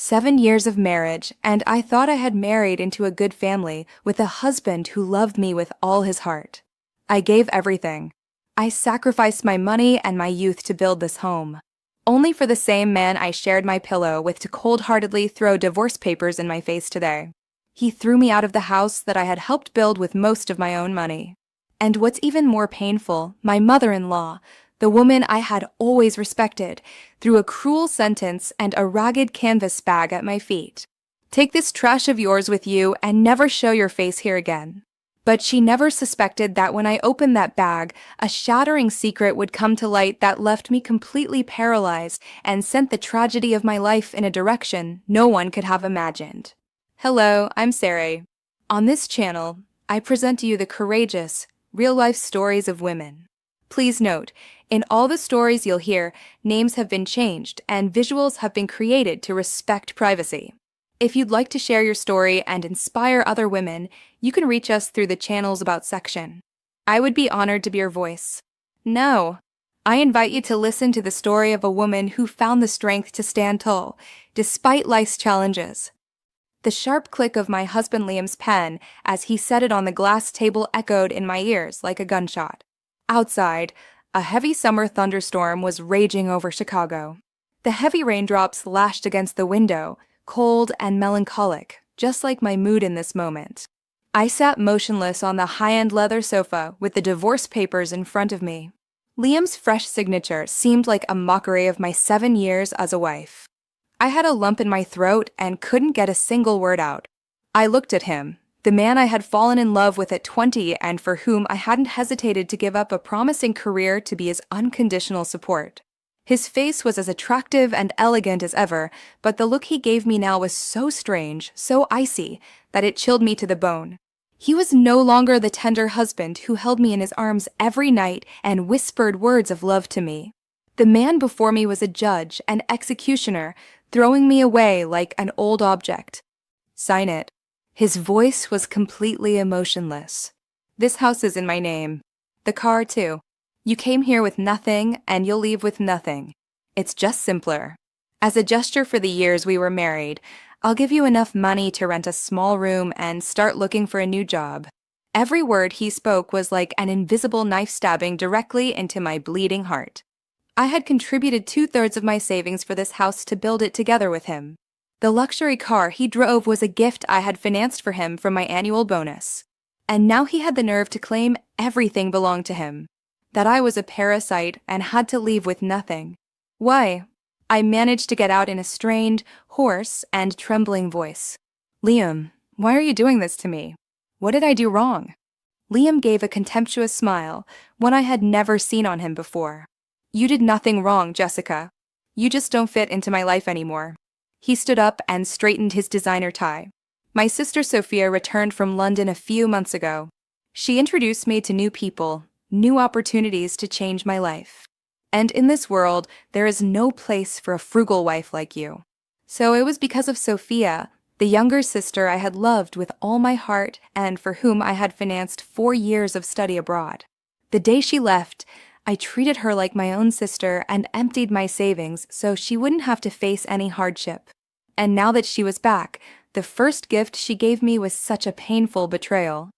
7 years of marriage, and I thought I had married into a good family with a husband who loved me with all his heart. I gave everything. I sacrificed my money and my youth to build this home, only for the same man I shared my pillow with to cold-heartedly throw divorce papers in my face today. He threw me out of the house that I had helped build with most of my own money. And what's even more painful, my mother-in-law, the woman I had always respected, threw a cruel sentence and a ragged canvas bag at my feet. Take this trash of yours with you and never show your face here again. But she never suspected that when I opened that bag, a shattering secret would come to light that left me completely paralyzed and sent the tragedy of my life in a direction no one could have imagined. Hello, I'm Sarah. On this channel, I present to you the courageous, real-life stories of women. Please note, in all the stories you'll hear, names have been changed and visuals have been created to respect privacy. If you'd like to share your story and inspire other women, you can reach us through the channel's About section. I would be honored to be your voice. No, I invite you to listen to the story of a woman who found the strength to stand tall, despite life's challenges. The sharp click of my husband Liam's pen as he set it on the glass table echoed in my ears like a gunshot. Outside, a heavy summer thunderstorm was raging over Chicago. The heavy raindrops lashed against the window, cold and melancholic, just like my mood in this moment. I sat motionless on the high-end leather sofa with the divorce papers in front of me. Liam's fresh signature seemed like a mockery of my 7 years as a wife. I had a lump in my throat and couldn't get a single word out. I looked at him, the man I had fallen in love with at 20 and for whom I hadn't hesitated to give up a promising career to be his unconditional support. His face was as attractive and elegant as ever, but the look he gave me now was so strange, so icy, that it chilled me to the bone. He was no longer the tender husband who held me in his arms every night and whispered words of love to me. The man before me was a judge, an executioner, throwing me away like an old object. Sign it. His voice was completely emotionless. This house is in my name. The car, too. You came here with nothing, and you'll leave with nothing. It's just simpler. As a gesture for the years we were married, I'll give you enough money to rent a small room and start looking for a new job. Every word he spoke was like an invisible knife stabbing directly into my bleeding heart. I had contributed 2/3 of my savings for this house to build it together with him. The luxury car he drove was a gift I had financed for him from my annual bonus. And now he had the nerve to claim everything belonged to him. That I was a parasite and had to leave with nothing. Why? I managed to get out in a strained, hoarse, and trembling voice. Liam, why are you doing this to me? What did I do wrong? Liam gave a contemptuous smile, one I had never seen on him before. You did nothing wrong, Jessica. You just don't fit into my life anymore. He stood up and straightened his designer tie. My sister Sophia returned from London a few months ago. She introduced me to new people, new opportunities to change my life. And in this world, there is no place for a frugal wife like you. So it was because of Sophia, the younger sister I had loved with all my heart and for whom I had financed 4 years of study abroad. The day she left, I treated her like my own sister and emptied my savings so she wouldn't have to face any hardship. And now that she was back, the first gift she gave me was such a painful betrayal.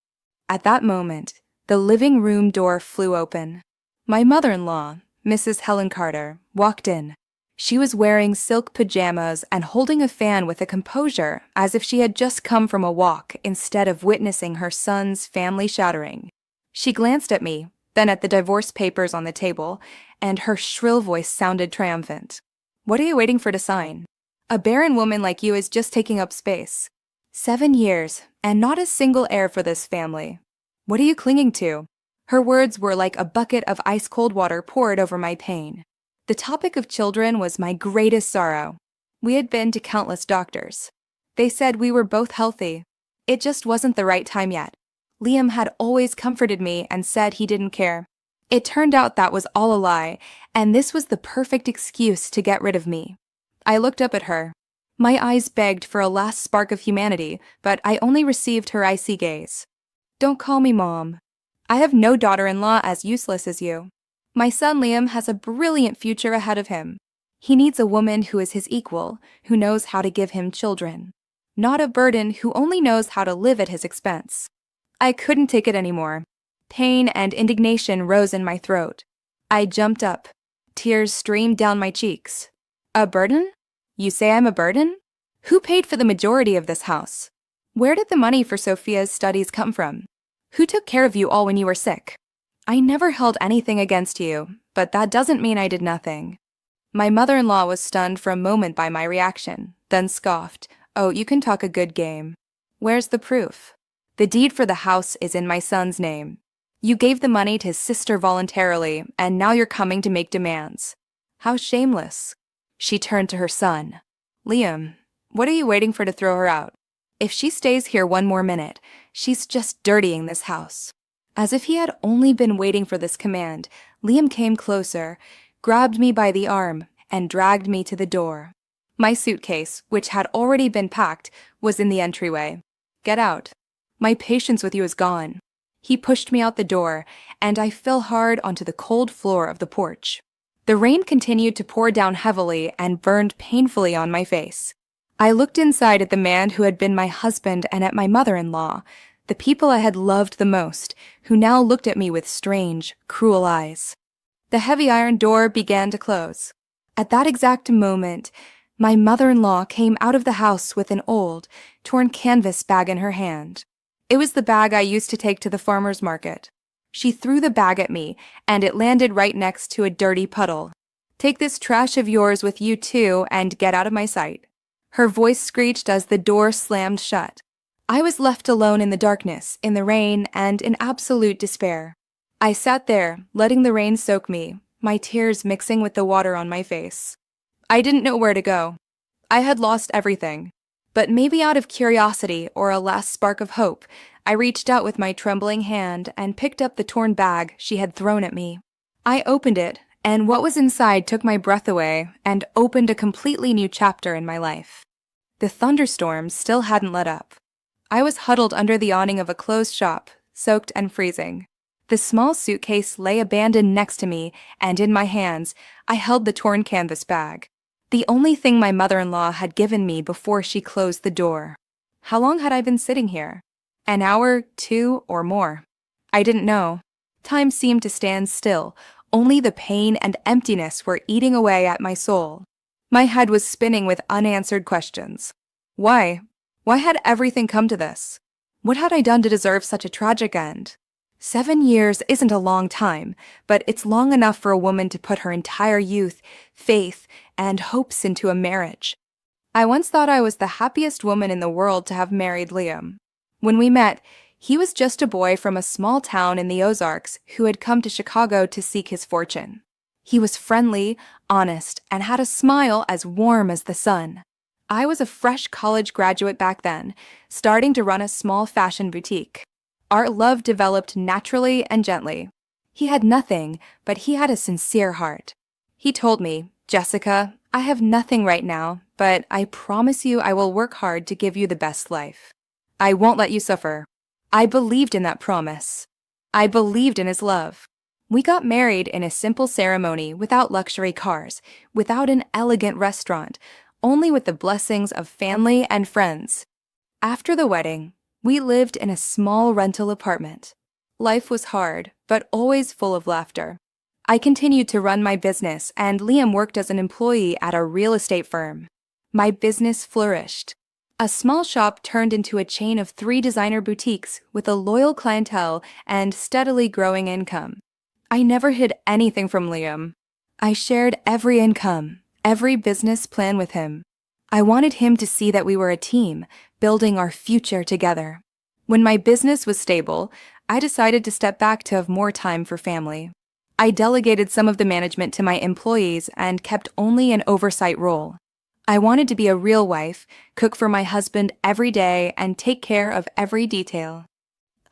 At that moment, the living room door flew open. My mother-in-law, Mrs. Helen Carter, walked in. She was wearing silk pajamas and holding a fan with a composure as if she had just come from a walk instead of witnessing her son's family shattering. She glanced at me, then at the divorce papers on the table, and her shrill voice sounded triumphant. What are you waiting for to sign? A barren woman like you is just taking up space. 7 years, and not a single heir for this family. What are you clinging to? Her words were like a bucket of ice-cold water poured over my pain. The topic of children was my greatest sorrow. We had been to countless doctors. They said we were both healthy. It just wasn't the right time yet. Liam had always comforted me and said he didn't care. It turned out that was all a lie, and this was the perfect excuse to get rid of me. I looked up at her. My eyes begged for a last spark of humanity, but I only received her icy gaze. Don't call me Mom. I have no daughter-in-law as useless as you. My son Liam has a brilliant future ahead of him. He needs a woman who is his equal, who knows how to give him children. Not a burden who only knows how to live at his expense. I couldn't take it anymore. Pain and indignation rose in my throat. I jumped up. Tears streamed down my cheeks. A burden? You say I'm a burden? Who paid for the majority of this house? Where did the money for Sophia's studies come from? Who took care of you all when you were sick? I never held anything against you, but that doesn't mean I did nothing. My mother-in-law was stunned for a moment by my reaction, then scoffed. Oh, you can talk a good game. Where's the proof? The deed for the house is in my son's name. You gave the money to his sister voluntarily, and now you're coming to make demands. How shameless. She turned to her son. Liam, what are you waiting for to throw her out? If she stays here one more minute, she's just dirtying this house. As if he had only been waiting for this command, Liam came closer, grabbed me by the arm, and dragged me to the door. My suitcase, which had already been packed, was in the entryway. Get out. My patience with you is gone. He pushed me out the door, and I fell hard onto the cold floor of the porch. The rain continued to pour down heavily and burned painfully on my face. I looked inside at the man who had been my husband and at my mother-in-law, the people I had loved the most, who now looked at me with strange, cruel eyes. The heavy iron door began to close. At that exact moment, my mother-in-law came out of the house with an old, torn canvas bag in her hand. It was the bag I used to take to the farmer's market. She threw the bag at me, and it landed right next to a dirty puddle. Take this trash of yours with you too, and get out of my sight. Her voice screeched as the door slammed shut. I was left alone in the darkness, in the rain, and in absolute despair. I sat there, letting the rain soak me, my tears mixing with the water on my face. I didn't know where to go. I had lost everything. But maybe out of curiosity or a last spark of hope, I reached out with my trembling hand and picked up the torn bag she had thrown at me. I opened it, and what was inside took my breath away and opened a completely new chapter in my life. The thunderstorm still hadn't let up. I was huddled under the awning of a closed shop, soaked and freezing. The small suitcase lay abandoned next to me, and in my hands, I held the torn canvas bag. The only thing my mother-in-law had given me before she closed the door. How long had I been sitting here? An hour, 2, or more? I didn't know. Time seemed to stand still. Only the pain and emptiness were eating away at my soul. My head was spinning with unanswered questions. Why? Why had everything come to this? What had I done to deserve such a tragic end? 7 years isn't a long time, but it's long enough for a woman to put her entire youth, faith, and hopes into a marriage. I once thought I was the happiest woman in the world to have married Liam. When we met, he was just a boy from a small town in the Ozarks who had come to Chicago to seek his fortune. He was friendly, honest, and had a smile as warm as the sun. I was a fresh college graduate back then, starting to run a small fashion boutique. Our love developed naturally and gently. He had nothing, but he had a sincere heart. He told me, Jessica, I have nothing right now, but I promise you I will work hard to give you the best life. I won't let you suffer. I believed in that promise. I believed in his love. We got married in a simple ceremony without luxury cars, without an elegant restaurant, only with the blessings of family and friends. After the wedding, we lived in a small rental apartment. Life was hard, but always full of laughter. I continued to run my business, and Liam worked as an employee at a real estate firm. My business flourished. A small shop turned into a chain of 3 designer boutiques with a loyal clientele and steadily growing income. I never hid anything from Liam. I shared every income, every business plan with him. I wanted him to see that we were a team, building our future together. When my business was stable, I decided to step back to have more time for family. I delegated some of the management to my employees and kept only an oversight role. I wanted to be a real wife, cook for my husband every day, and take care of every detail.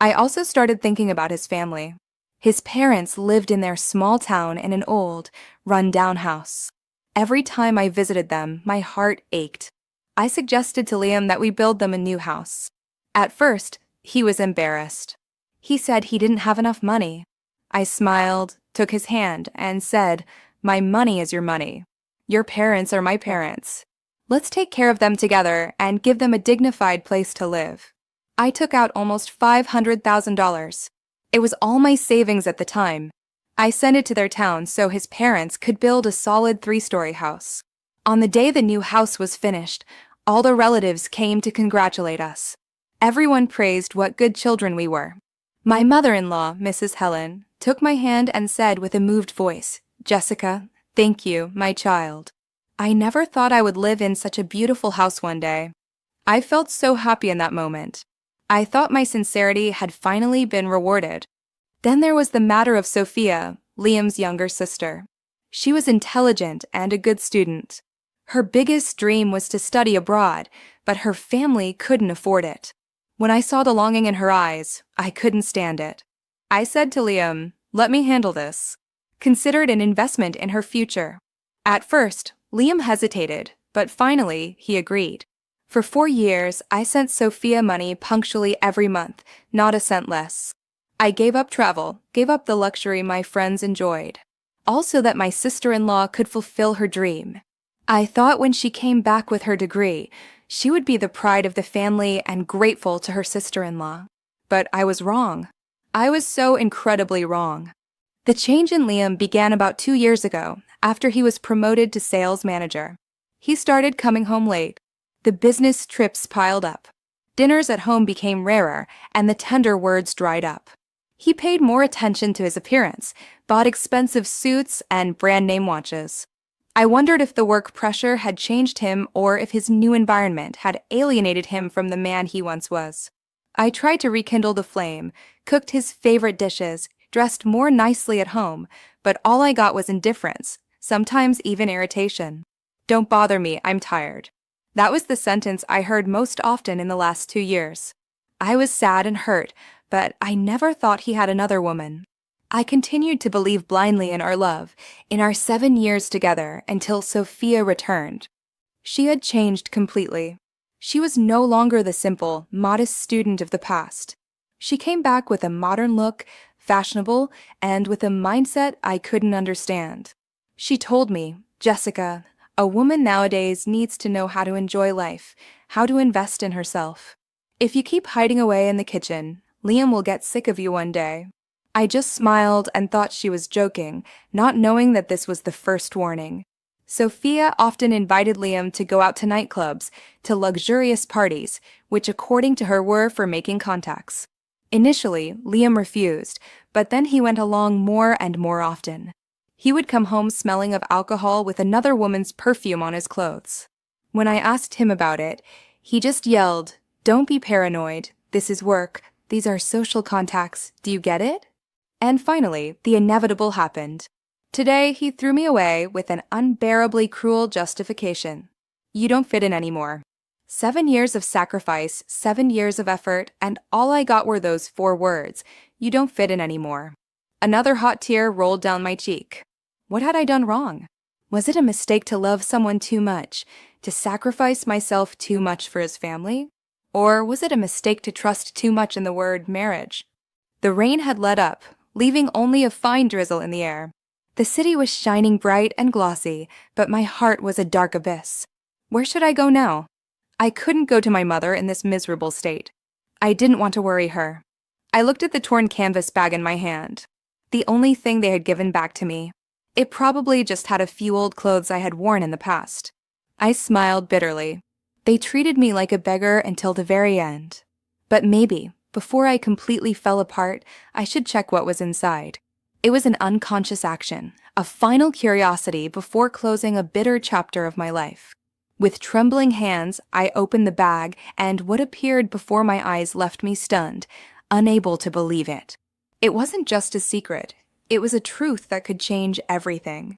I also started thinking about his family. His parents lived in their small town in an old, run-down house. Every time I visited them, my heart ached. I suggested to Liam that we build them a new house. At first, he was embarrassed. He said he didn't have enough money. I smiled, took his hand, and said, "My money is your money. Your parents are my parents. Let's take care of them together and give them a dignified place to live. I took out almost $500,000. It was all my savings at the time. I sent it to their town so his parents could build a solid 3-story house. On the day the new house was finished, all the relatives came to congratulate us. Everyone praised what good children we were. My mother-in-law, Mrs. Helen, took my hand and said with a moved voice, "Jessica, thank you, my child." I never thought I would live in such a beautiful house one day. I felt so happy in that moment. I thought my sincerity had finally been rewarded. Then there was the matter of Sophia, Liam's younger sister. She was intelligent and a good student. Her biggest dream was to study abroad, but her family couldn't afford it. When I saw the longing in her eyes, I couldn't stand it. I said to Liam, "Let me handle this." Consider it an investment in her future. At first, Liam hesitated, but finally he agreed. For 4 years, I sent Sophia money punctually every month, not a cent less. I gave up travel, gave up the luxury my friends enjoyed, all so that my sister-in-law could fulfill her dream. I thought when she came back with her degree, she would be the pride of the family and grateful to her sister-in-law. But I was wrong. I was so incredibly wrong. The change in Liam began about 2 years ago, after he was promoted to sales manager. He started coming home late. The business trips piled up. Dinners at home became rarer, and the tender words dried up. He paid more attention to his appearance, bought expensive suits and brand-name watches. I wondered if the work pressure had changed him or if his new environment had alienated him from the man he once was. I tried to rekindle the flame, cooked his favorite dishes, dressed more nicely at home, but all I got was indifference, sometimes even irritation. "Don't bother me, I'm tired." That was the sentence I heard most often in the last 2 years. I was sad and hurt, but I never thought he had another woman. I continued to believe blindly in our love, in our 7 years together, until Sophia returned. She had changed completely. She was no longer the simple, modest student of the past. She came back with a modern look, fashionable, and with a mindset I couldn't understand. She told me, "Jessica, a woman nowadays needs to know how to enjoy life, how to invest in herself. If you keep hiding away in the kitchen, Liam will get sick of you one day." I just smiled and thought she was joking, not knowing that this was the first warning. Sophia often invited Liam to go out to nightclubs, to luxurious parties, which according to her were for making contacts. Initially, Liam refused, but then he went along more and more often. He would come home smelling of alcohol with another woman's perfume on his clothes. When I asked him about it, he just yelled, "Don't be paranoid. This is work. These are social contacts. Do you get it?" And finally, the inevitable happened. Today, he threw me away with an unbearably cruel justification. "You don't fit in anymore." 7 years of sacrifice, 7 years of effort, and all I got were those 4 words, "You don't fit in anymore." Another hot tear rolled down my cheek. What had I done wrong? Was it a mistake to love someone too much, to sacrifice myself too much for his family? Or was it a mistake to trust too much in the word marriage? The rain had let up, leaving only a fine drizzle in the air. The city was shining bright and glossy, but my heart was a dark abyss. Where should I go now? I couldn't go to my mother in this miserable state. I didn't want to worry her. I looked at the torn canvas bag in my hand, the only thing they had given back to me. It probably just had a few old clothes I had worn in the past. I smiled bitterly. They treated me like a beggar until the very end. But maybe, before I completely fell apart, I should check what was inside. It was an unconscious action, a final curiosity before closing a bitter chapter of my life. With trembling hands, I opened the bag, and what appeared before my eyes left me stunned, unable to believe it. It wasn't just a secret. It was a truth that could change everything.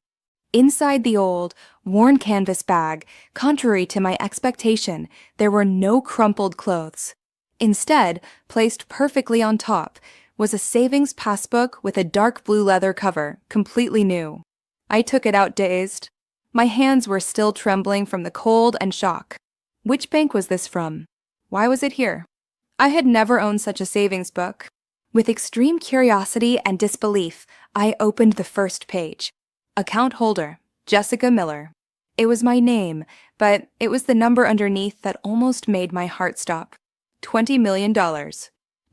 Inside the old, worn canvas bag, contrary to my expectation, there were no crumpled clothes. Instead, placed perfectly on top, was a savings passbook with a dark blue leather cover, completely new. I took it out dazed. My hands were still trembling from the cold and shock. Which bank was this from? Why was it here? I had never owned such a savings book. With extreme curiosity and disbelief, I opened the first page. Account holder, Jessica Miller. It was my name, but it was the number underneath that almost made my heart stop. $20 million.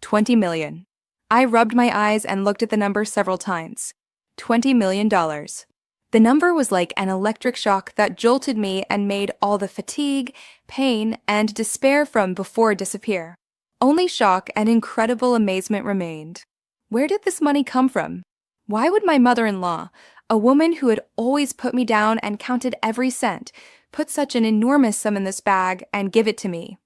20 million. I rubbed my eyes and looked at the number several times. $20 million. The number was like an electric shock that jolted me and made all the fatigue, pain, and despair from before disappear. Only shock and incredible amazement remained. Where did this money come from? Why would my mother-in-law, a woman who had always put me down and counted every cent, put such an enormous sum in this bag and give it to me?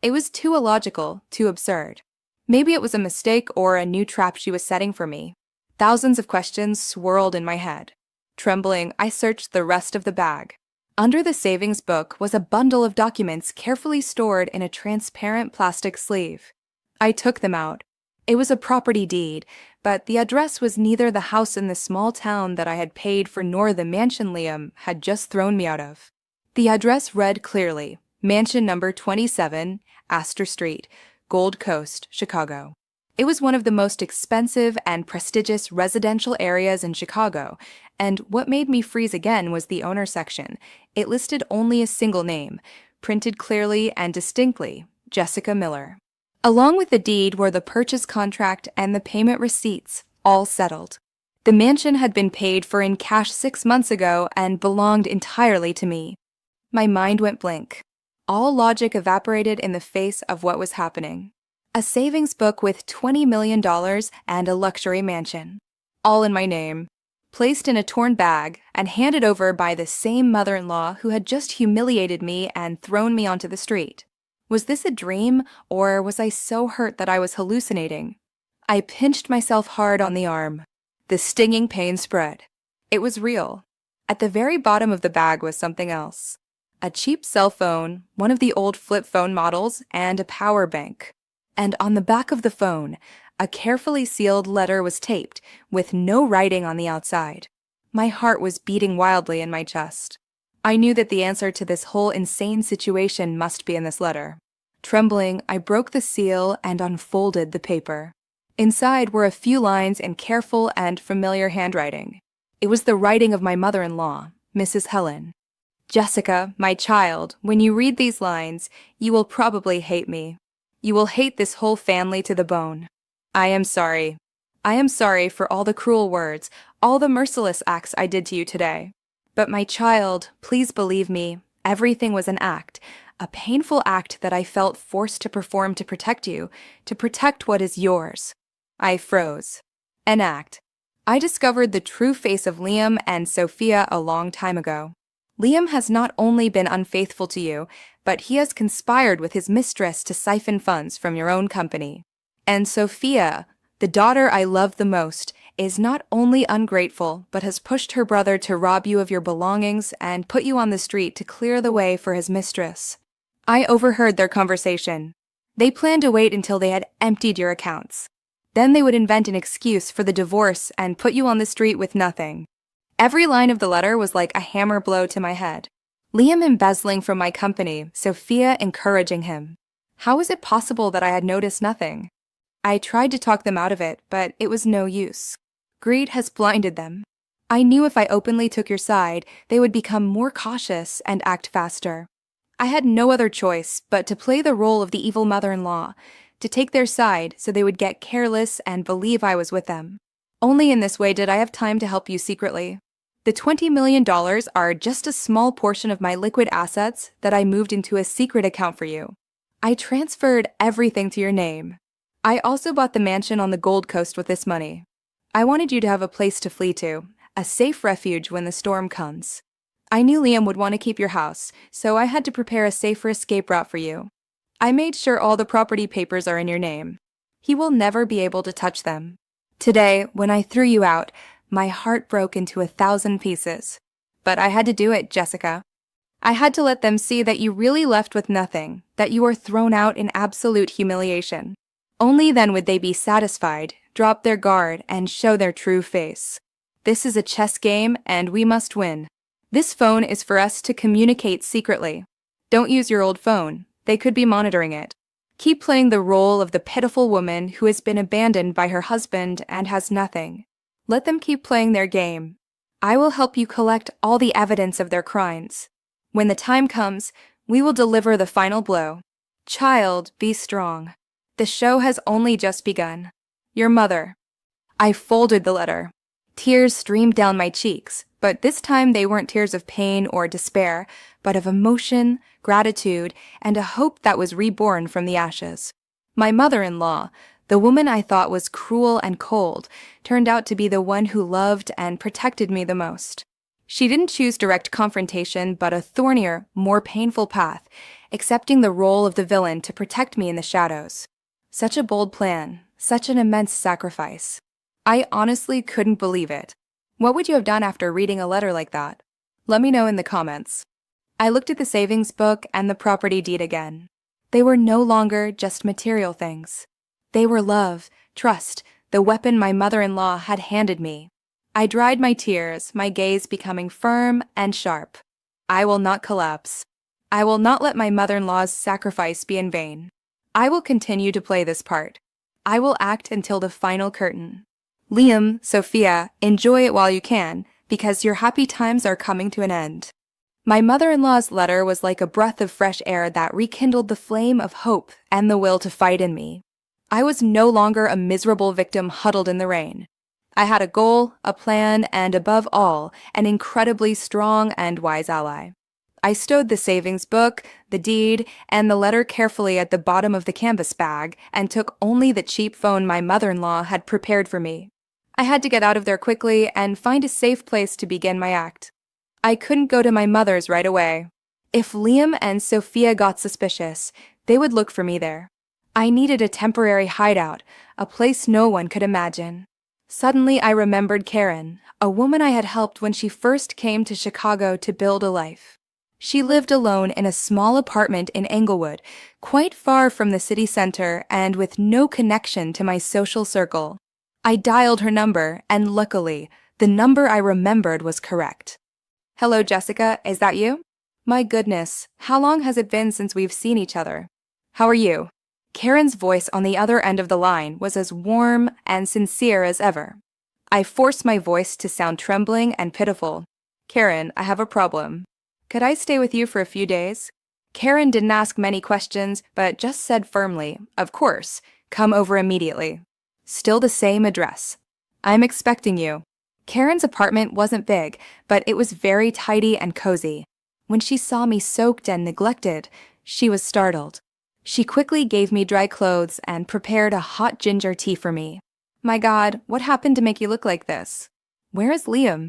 It was too illogical, too absurd. Maybe it was a mistake or a new trap she was setting for me. Thousands of questions swirled in my head. Trembling, I searched the rest of the bag. Under the savings book was a bundle of documents carefully stored in a transparent plastic sleeve. I took them out. It was a property deed, but the address was neither the house in the small town that I had paid for nor the mansion Liam had just thrown me out of. The address read clearly, Mansion number 27, Astor Street, Gold Coast, Chicago. It was one of the most expensive and prestigious residential areas in Chicago, and what made me freeze again was the owner section. It listed only a single name, printed clearly and distinctly, Jessica Miller. Along with the deed were the purchase contract and the payment receipts, all settled. The mansion had been paid for in cash 6 months ago and belonged entirely to me. My mind went blank. All logic evaporated in the face of what was happening. A savings book with $20 million and a luxury mansion. All in my name. Placed in a torn bag and handed over by the same mother-in-law who had just humiliated me and thrown me onto the street. Was this a dream, or was I so hurt that I was hallucinating? I pinched myself hard on the arm. The stinging pain spread. It was real. At the very bottom of the bag was something else. A cheap cell phone, one of the old flip phone models, and a power bank. And on the back of the phone, a carefully sealed letter was taped, with no writing on the outside. My heart was beating wildly in my chest. I knew that the answer to this whole insane situation must be in this letter. Trembling, I broke the seal and unfolded the paper. Inside were a few lines in careful and familiar handwriting. It was the writing of my mother-in-law, Mrs. Helen. Jessica, my child, when you read these lines, you will probably hate me. You will hate this whole family to the bone. I am sorry. I am sorry for all the cruel words, all the merciless acts I did to you today. But my child, please believe me, everything was an act, a painful act that I felt forced to perform to protect you, to protect what is yours. I froze. An act. I discovered the true face of Liam and Sophia a long time ago. Liam has not only been unfaithful to you, but he has conspired with his mistress to siphon funds from your own company. And Sophia, the daughter I love the most, is not only ungrateful, but has pushed her brother to rob you of your belongings and put you on the street to clear the way for his mistress. I overheard their conversation. They planned to wait until they had emptied your accounts. Then they would invent an excuse for the divorce and put you on the street with nothing. Every line of the letter was like a hammer blow to my head. Liam embezzling from my company, Sophia encouraging him. How was it possible that I had noticed nothing? I tried to talk them out of it, but it was no use. Greed has blinded them. I knew if I openly took your side, they would become more cautious and act faster. I had no other choice but to play the role of the evil mother-in-law, to take their side so they would get careless and believe I was with them. Only in this way did I have time to help you secretly. The $20 million are just a small portion of my liquid assets that I moved into a secret account for you. I transferred everything to your name. I also bought the mansion on the Gold Coast with this money. I wanted you to have a place to flee to, a safe refuge when the storm comes. I knew Liam would want to keep your house, so I had to prepare a safer escape route for you. I made sure all the property papers are in your name. He will never be able to touch them. Today, when I threw you out, my heart broke into 1,000 pieces. But I had to do it, Jessica. I had to let them see that you really left with nothing, that you were thrown out in absolute humiliation. Only then would they be satisfied, drop their guard, and show their true face. This is a chess game, and we must win. This phone is for us to communicate secretly. Don't use your old phone. They could be monitoring it. Keep playing the role of the pitiful woman who has been abandoned by her husband and has nothing. Let them keep playing their game. I will help you collect all the evidence of their crimes. When the time comes, we will deliver the final blow. Child, be strong. The show has only just begun. Your mother. I folded the letter. Tears streamed down my cheeks, but this time they weren't tears of pain or despair, but of emotion, gratitude, and a hope that was reborn from the ashes. My mother-in-law, the woman I thought was cruel and cold, turned out to be the one who loved and protected me the most. She didn't choose direct confrontation, but a thornier, more painful path, accepting the role of the villain to protect me in the shadows. Such a bold plan, such an immense sacrifice. I honestly couldn't believe it. What would you have done after reading a letter like that? Let me know in the comments. I looked at the savings book and the property deed again. They were no longer just material things. They were love, trust, the weapon my mother-in-law had handed me. I dried my tears, my gaze becoming firm and sharp. I will not collapse. I will not let my mother-in-law's sacrifice be in vain. I will continue to play this part. I will act until the final curtain. Liam, Sophia, enjoy it while you can, because your happy times are coming to an end. My mother-in-law's letter was like a breath of fresh air that rekindled the flame of hope and the will to fight in me. I was no longer a miserable victim huddled in the rain. I had a goal, a plan, and above all, an incredibly strong and wise ally. I stowed the savings book, the deed, and the letter carefully at the bottom of the canvas bag and took only the cheap phone my mother-in-law had prepared for me. I had to get out of there quickly and find a safe place to begin my act. I couldn't go to my mother's right away. If Liam and Sophia got suspicious, they would look for me there. I needed a temporary hideout, a place no one could imagine. Suddenly I remembered Karen, a woman I had helped when she first came to Chicago to build a life. She lived alone in a small apartment in Englewood, quite far from the city center and with no connection to my social circle. I dialed her number, and luckily, the number I remembered was correct. Hello, Jessica, is that you? My goodness, how long has it been since we've seen each other? How are you? Karen's voice on the other end of the line was as warm and sincere as ever. I forced my voice to sound trembling and pitiful. Karen, I have a problem. Could I stay with you for a few days? Karen didn't ask many questions, but just said firmly, of course, come over immediately. Still the same address. I'm expecting you. Karen's apartment wasn't big, but it was very tidy and cozy. When she saw me soaked and neglected, she was startled. She quickly gave me dry clothes and prepared a hot ginger tea for me. My God, what happened to make you look like this? Where is Liam?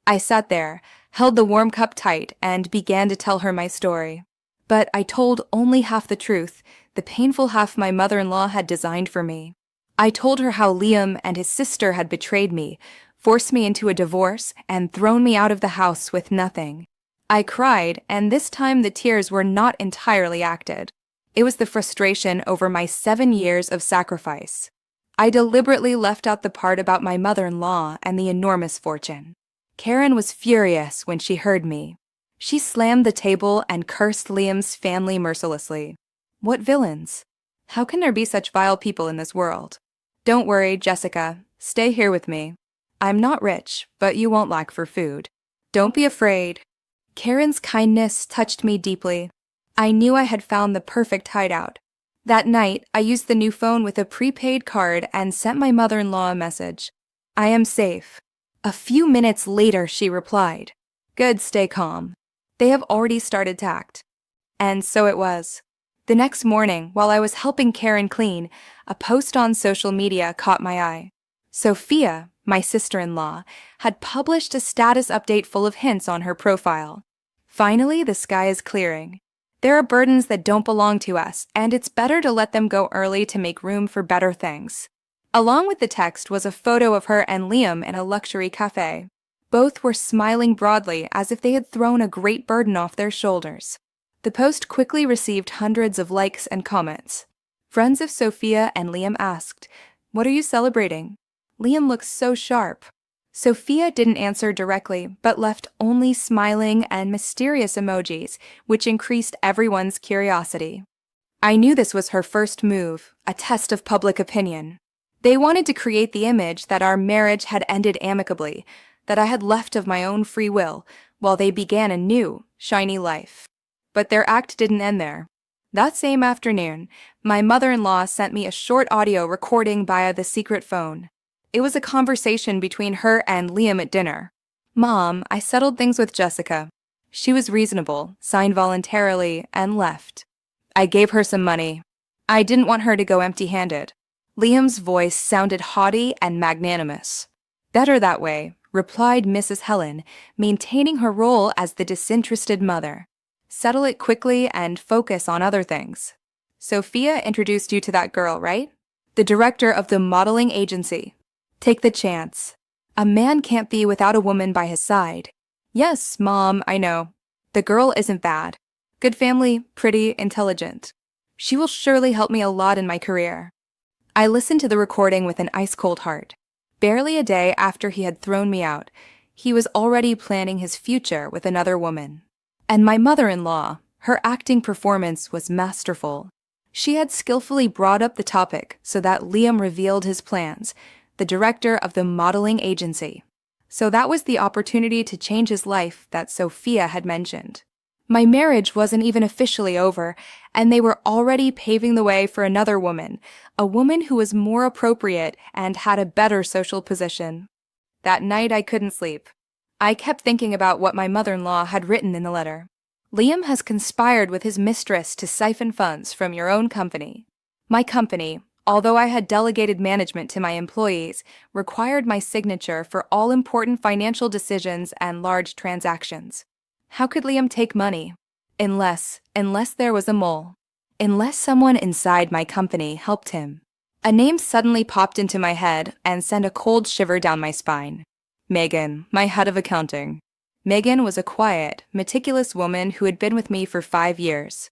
I sat there, held the warm cup tight, and began to tell her my story. But I told only half the truth, the painful half my mother-in-law had designed for me. I told her how Liam and his sister had betrayed me, forced me into a divorce, and thrown me out of the house with nothing. I cried, and this time the tears were not entirely acted. It was the frustration over my 7 years of sacrifice. I deliberately left out the part about my mother-in-law and the enormous fortune. Karen was furious when she heard me. She slammed the table and cursed Liam's family mercilessly. What villains? How can there be such vile people in this world? Don't worry, Jessica. Stay here with me. I'm not rich, but you won't lack for food. Don't be afraid. Karen's kindness touched me deeply. I knew I had found the perfect hideout. That night, I used the new phone with a prepaid card and sent my mother-in-law a message. I am safe. A few minutes later, she replied. Good, stay calm. They have already started to act. And so it was. The next morning, while I was helping Karen clean, a post on social media caught my eye. Sophia, my sister-in-law, had published a status update full of hints on her profile. Finally, the sky is clearing. There are burdens that don't belong to us, and it's better to let them go early to make room for better things. Along with the text was a photo of her and Liam in a luxury cafe. Both were smiling broadly as if they had thrown a great burden off their shoulders. The post quickly received hundreds of likes and comments. Friends of Sophia and Liam asked, "What are you celebrating? Liam looks so sharp." Sophia didn't answer directly, but left only smiling and mysterious emojis, which increased everyone's curiosity. I knew this was her first move, a test of public opinion. They wanted to create the image that our marriage had ended amicably, that I had left of my own free will, while they began a new, shiny life. But their act didn't end there. That same afternoon, my mother-in-law sent me a short audio recording via the secret phone. It was a conversation between her and Liam at dinner. "Mom, I settled things with Jessica. She was reasonable, signed voluntarily, and left. I gave her some money. I didn't want her to go empty-handed." Liam's voice sounded haughty and magnanimous. "Better that way," replied Mrs. Helen, maintaining her role as the disinterested mother. "Settle it quickly and focus on other things. Sophia introduced you to that girl, right? The director of the modeling agency. Take the chance. A man can't be without a woman by his side." "Yes, Mom, I know. The girl isn't bad. Good family, pretty, intelligent. She will surely help me a lot in my career." I listened to the recording with an ice-cold heart. Barely a day after he had thrown me out, he was already planning his future with another woman. And my mother-in-law, her acting performance was masterful. She had skillfully brought up the topic so that Liam revealed his plans, the director of the modeling agency. So that was the opportunity to change his life that Sophia had mentioned. My marriage wasn't even officially over, and they were already paving the way for another woman, a woman who was more appropriate and had a better social position. That night I couldn't sleep. I kept thinking about what my mother-in-law had written in the letter. "Liam has conspired with his mistress to siphon funds from your own company. My company, although I had delegated management to my employees, required my signature for all important financial decisions and large transactions. How could Liam take money? Unless there was a mole. Unless someone inside my company helped him." A name suddenly popped into my head and sent a cold shiver down my spine. Megan, my head of accounting. Megan was a quiet, meticulous woman who had been with me for 5 years.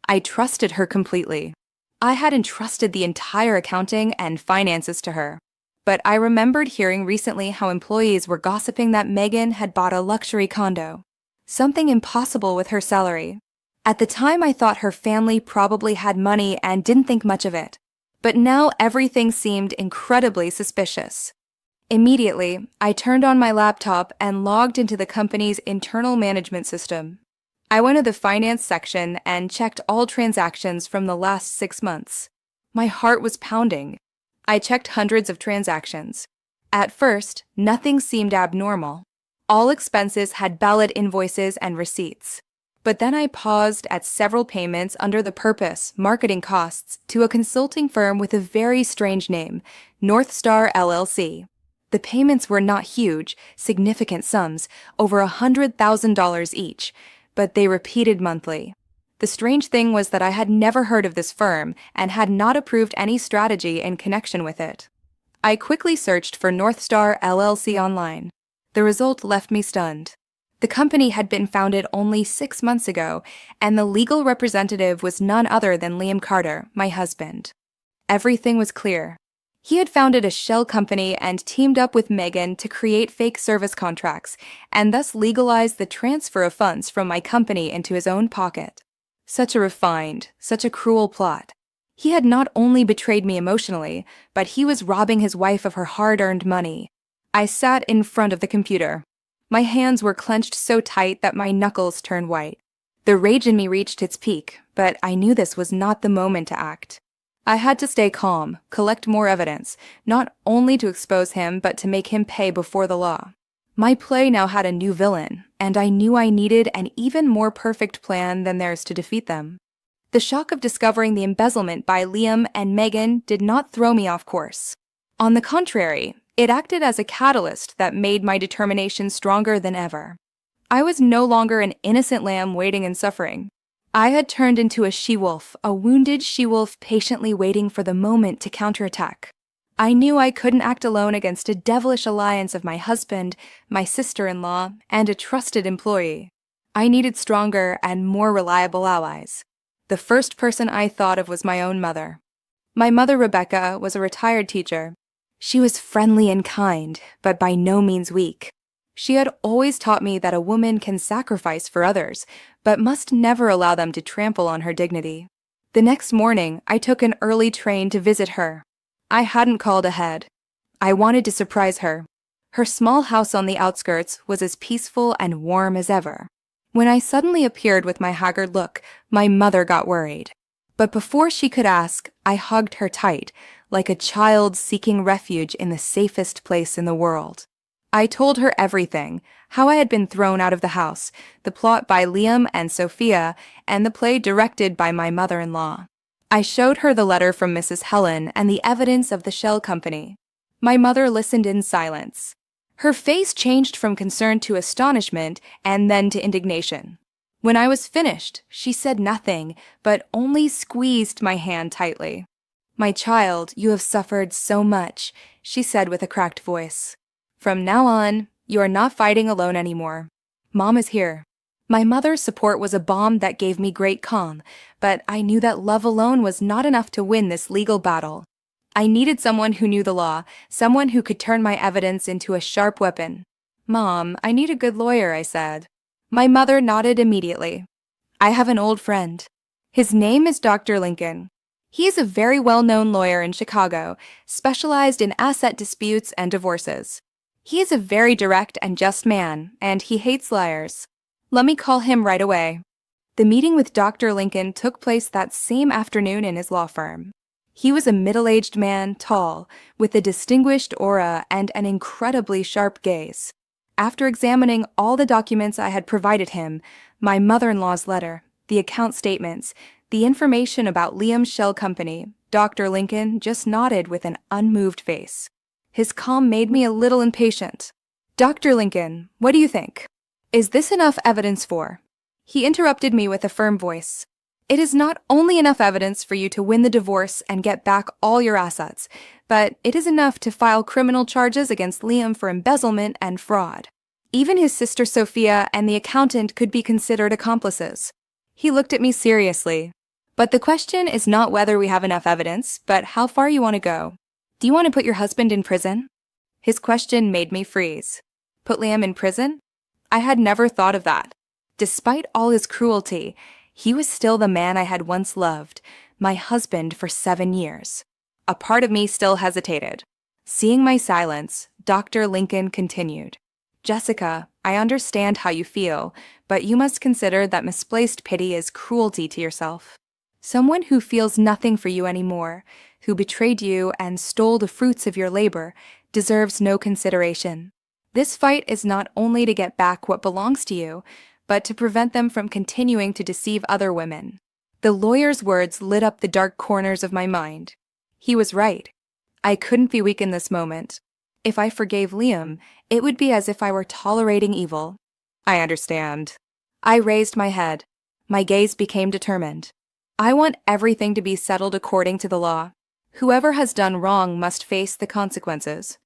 I trusted her completely. I had entrusted the entire accounting and finances to her. But I remembered hearing recently how employees were gossiping that Megan had bought a luxury condo. Something impossible with her salary. At the time, I thought her family probably had money and didn't think much of it. But now everything seemed incredibly suspicious. Immediately, I turned on my laptop and logged into the company's internal management system. I went to the finance section and checked all transactions from the last 6 months. My heart was pounding. I checked hundreds of transactions. At first, nothing seemed abnormal. All expenses had valid invoices and receipts. But then I paused at several payments under the purpose, marketing costs, to a consulting firm with a very strange name, North Star LLC. The payments were not huge, significant sums, over $100,000 each, but they repeated monthly. The strange thing was that I had never heard of this firm and had not approved any strategy in connection with it. I quickly searched for North Star LLC online. The result left me stunned. The company had been founded only 6 months ago, and the legal representative was none other than Liam Carter, my husband. Everything was clear. He had founded a shell company and teamed up with Megan to create fake service contracts, and thus legalize the transfer of funds from my company into his own pocket. Such a refined, such a cruel plot. He had not only betrayed me emotionally, but he was robbing his wife of her hard-earned money. I sat in front of the computer. My hands were clenched so tight that my knuckles turned white. The rage in me reached its peak, but I knew this was not the moment to act. I had to stay calm, collect more evidence, not only to expose him, but to make him pay before the law. My play now had a new villain, and I knew I needed an even more perfect plan than theirs to defeat them. The shock of discovering the embezzlement by Liam and Megan did not throw me off course. On the contrary, it acted as a catalyst that made my determination stronger than ever. I was no longer an innocent lamb waiting and suffering. I had turned into a she-wolf, a wounded she-wolf patiently waiting for the moment to counterattack. I knew I couldn't act alone against a devilish alliance of my husband, my sister-in-law, and a trusted employee. I needed stronger and more reliable allies. The first person I thought of was my own mother. My mother, Rebecca, was a retired teacher. She was friendly and kind, but by no means weak. She had always taught me that a woman can sacrifice for others, but must never allow them to trample on her dignity. The next morning, I took an early train to visit her. I hadn't called ahead. I wanted to surprise her. Her small house on the outskirts was as peaceful and warm as ever. When I suddenly appeared with my haggard look, my mother got worried. But before she could ask, I hugged her tight, like a child seeking refuge in the safest place in the world. I told her everything, how I had been thrown out of the house, the plot by Liam and Sophia, and the play directed by my mother-in-law. I showed her the letter from Mrs. Helen and the evidence of the shell company. My mother listened in silence. Her face changed from concern to astonishment and then to indignation. When I was finished, she said nothing, but only squeezed my hand tightly. "My child, you have suffered so much," she said with a cracked voice. "From now on, you are not fighting alone anymore. Mom is here." My mother's support was a balm that gave me great calm, but I knew that love alone was not enough to win this legal battle. I needed someone who knew the law, someone who could turn my evidence into a sharp weapon. "Mom, I need a good lawyer," I said. My mother nodded immediately. "I have an old friend. His name is Dr. Lincoln. He is a very well-known lawyer in Chicago, specialized in asset disputes and divorces. He is a very direct and just man, and he hates liars. Let me call him right away." The meeting with Dr. Lincoln took place that same afternoon in his law firm. He was a middle-aged man, tall, with a distinguished aura and an incredibly sharp gaze. After examining all the documents I had provided him, my mother-in-law's letter, the account statements, the information about Liam's shell company, Dr. Lincoln just nodded with an unmoved face. His calm made me a little impatient. "Dr. Lincoln, what do you think? Is this enough evidence for?" He interrupted me with a firm voice. "It is not only enough evidence for you to win the divorce and get back all your assets, but it is enough to file criminal charges against Liam for embezzlement and fraud. Even his sister Sophia and the accountant could be considered accomplices." He looked at me seriously. "But the question is not whether we have enough evidence, but how far you want to go. Do you want to put your husband in prison?" His question made me freeze. Put Liam in prison? I had never thought of that. Despite all his cruelty, he was still the man I had once loved, my husband for 7 years. A part of me still hesitated. Seeing my silence, Dr. Lincoln continued. "Jessica, I understand how you feel, but you must consider that misplaced pity is cruelty to yourself. Someone who feels nothing for you anymore, who betrayed you and stole the fruits of your labor, deserves no consideration. This fight is not only to get back what belongs to you, but to prevent them from continuing to deceive other women." The lawyer's words lit up the dark corners of my mind. He was right. I couldn't be weak in this moment. If I forgave Liam, it would be as if I were tolerating evil. "I understand." I raised my head. My gaze became determined. "I want everything to be settled according to the law. Whoever has done wrong must face the consequences."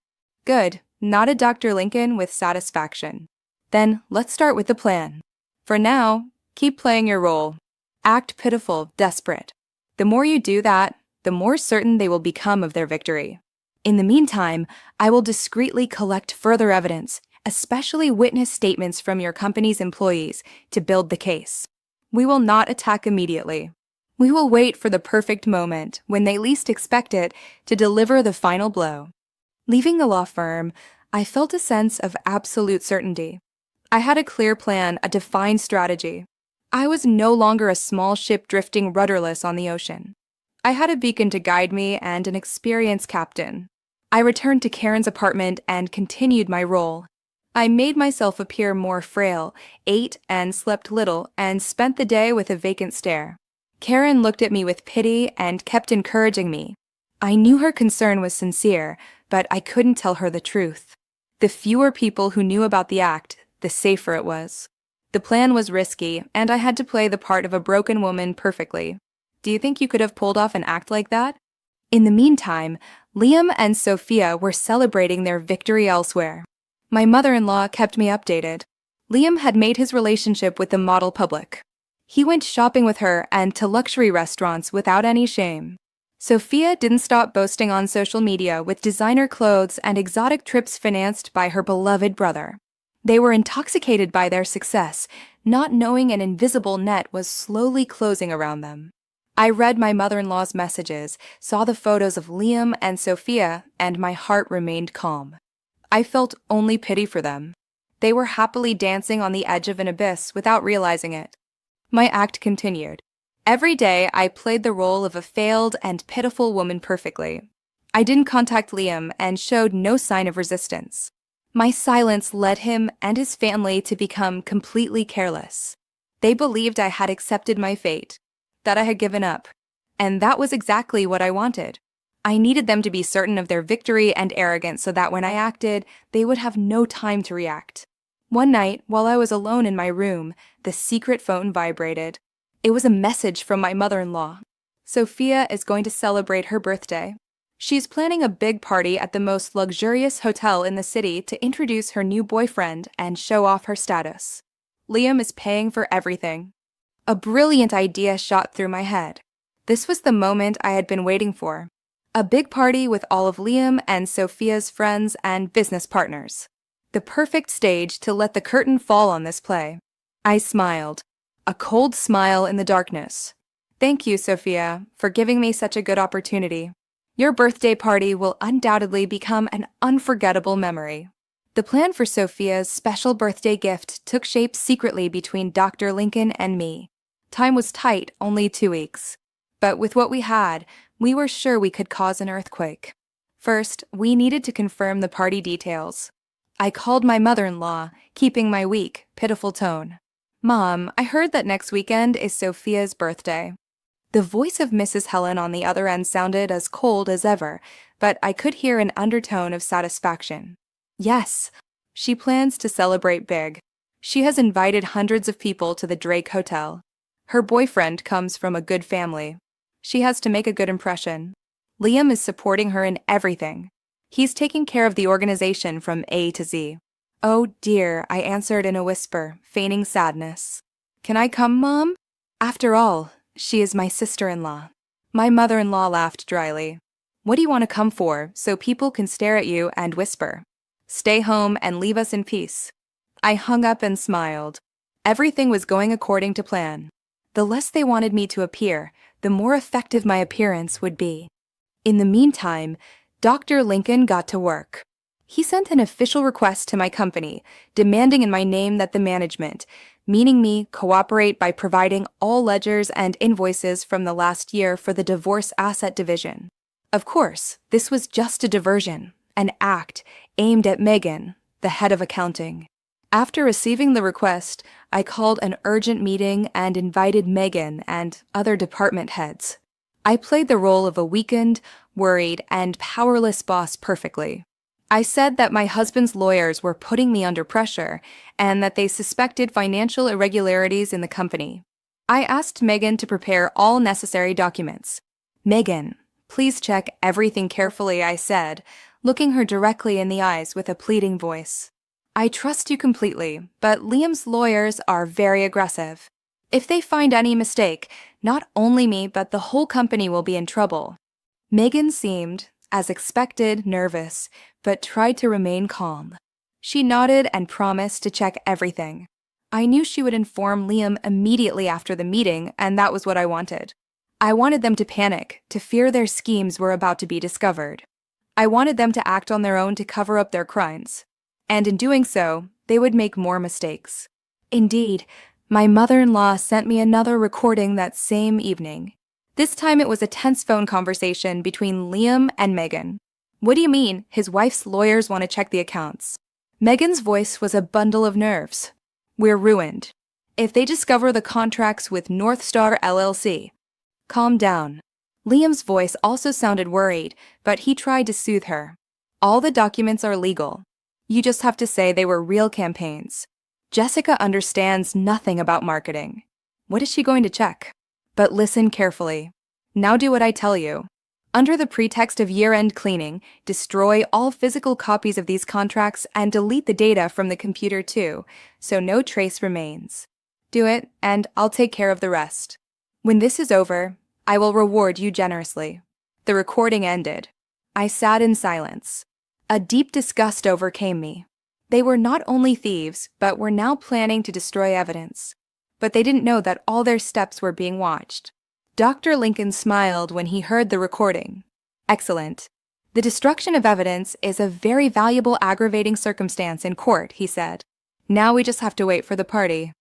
"Good," nodded Dr. Lincoln with satisfaction. "Then let's start with the plan. For now, keep playing your role. Act pitiful, desperate. The more you do that, the more certain they will become of their victory. In the meantime, I will discreetly collect further evidence, especially witness statements from your company's employees, to build the case. We will not attack immediately. We will wait for the perfect moment, when they least expect it, to deliver the final blow." Leaving the law firm, I felt a sense of absolute certainty. I had a clear plan, a defined strategy. I was no longer a small ship drifting rudderless on the ocean. I had a beacon to guide me and an experienced captain. I returned to Karen's apartment and continued my role. I made myself appear more frail, ate and slept little, and spent the day with a vacant stare. Karen looked at me with pity and kept encouraging me. I knew her concern was sincere, but I couldn't tell her the truth. The fewer people who knew about the act, the safer it was. The plan was risky, and I had to play the part of a broken woman perfectly. Do you think you could have pulled off an act like that? In the meantime, Liam and Sophia were celebrating their victory elsewhere. My mother-in-law kept me updated. Liam had made his relationship with the model public. He went shopping with her and to luxury restaurants without any shame. Sophia didn't stop boasting on social media with designer clothes and exotic trips financed by her beloved brother. They were intoxicated by their success, not knowing an invisible net was slowly closing around them. I read my mother-in-law's messages, saw the photos of Liam and Sophia, and my heart remained calm. I felt only pity for them. They were happily dancing on the edge of an abyss without realizing it. My act continued. Every day, I played the role of a failed and pitiful woman perfectly. I didn't contact Liam and showed no sign of resistance. My silence led him and his family to become completely careless. They believed I had accepted my fate, that I had given up, and that was exactly what I wanted. I needed them to be certain of their victory and arrogance so that when I acted, they would have no time to react. One night, while I was alone in my room, the secret phone vibrated. It was a message from my mother-in-law. Sophia is going to celebrate her birthday. She's planning a big party at the most luxurious hotel in the city to introduce her new boyfriend and show off her status. Liam is paying for everything. A brilliant idea shot through my head. This was the moment I had been waiting for. A big party with all of Liam and Sophia's friends and business partners. The perfect stage to let the curtain fall on this play. I smiled. A cold smile in the darkness. Thank you, Sophia, for giving me such a good opportunity. Your birthday party will undoubtedly become an unforgettable memory. The plan for Sophia's special birthday gift took shape secretly between Dr. Lincoln and me. Time was tight, only 2 weeks. But with what we had, we were sure we could cause an earthquake. First, we needed to confirm the party details. I called my mother-in-law, keeping my weak, pitiful tone. Mom, I heard that next weekend is Sophia's birthday. The voice of Mrs. Helen on the other end sounded as cold as ever, but I could hear an undertone of satisfaction. Yes, she plans to celebrate big. She has invited hundreds of people to the Drake Hotel. Her boyfriend comes from a good family. She has to make a good impression. Liam is supporting her in everything. He's taking care of the organization from A to Z. Oh dear, I answered in a whisper, feigning sadness. Can I come, Mom? After all, she is my sister-in-law. My mother-in-law laughed dryly. What do you want to come for, so people can stare at you and whisper? Stay home and leave us in peace. I hung up and smiled. Everything was going according to plan. The less they wanted me to appear, the more effective my appearance would be. In the meantime, Dr. Lincoln got to work. He sent an official request to my company, demanding in my name that the management, meaning me, cooperate by providing all ledgers and invoices from the last year for the divorce asset division. Of course, this was just a diversion, an act aimed at Megan, the head of accounting. After receiving the request, I called an urgent meeting and invited Megan and other department heads. I played the role of a weakened, worried, and powerless boss perfectly. I said that my husband's lawyers were putting me under pressure and that they suspected financial irregularities in the company. I asked Megan to prepare all necessary documents. Megan, please check everything carefully, I said, looking her directly in the eyes with a pleading voice. I trust you completely, but Liam's lawyers are very aggressive. If they find any mistake, not only me but the whole company will be in trouble. Megan seemed, as expected, nervous, but tried to remain calm. She nodded and promised to check everything. I knew she would inform Liam immediately after the meeting, and that was what I wanted. I wanted them to panic, to fear their schemes were about to be discovered. I wanted them to act on their own to cover up their crimes. And in doing so, they would make more mistakes. Indeed, my mother-in-law sent me another recording that same evening. This time it was a tense phone conversation between Liam and Megan. What do you mean, his wife's lawyers want to check the accounts? Megan's voice was a bundle of nerves. We're ruined. If they discover the contracts with North Star LLC. Calm down. Liam's voice also sounded worried, but he tried to soothe her. All the documents are legal. You just have to say they were real campaigns. Jessica understands nothing about marketing. What is she going to check? But listen carefully. Now do what I tell you. Under the pretext of year-end cleaning, destroy all physical copies of these contracts and delete the data from the computer too, so no trace remains. Do it, and I'll take care of the rest. When this is over, I will reward you generously. The recording ended. I sat in silence. A deep disgust overcame me. They were not only thieves, but were now planning to destroy evidence. But they didn't know that all their steps were being watched. Dr. Lincoln smiled when he heard the recording. Excellent. The destruction of evidence is a very valuable aggravating circumstance in court, he said. Now we just have to wait for the party.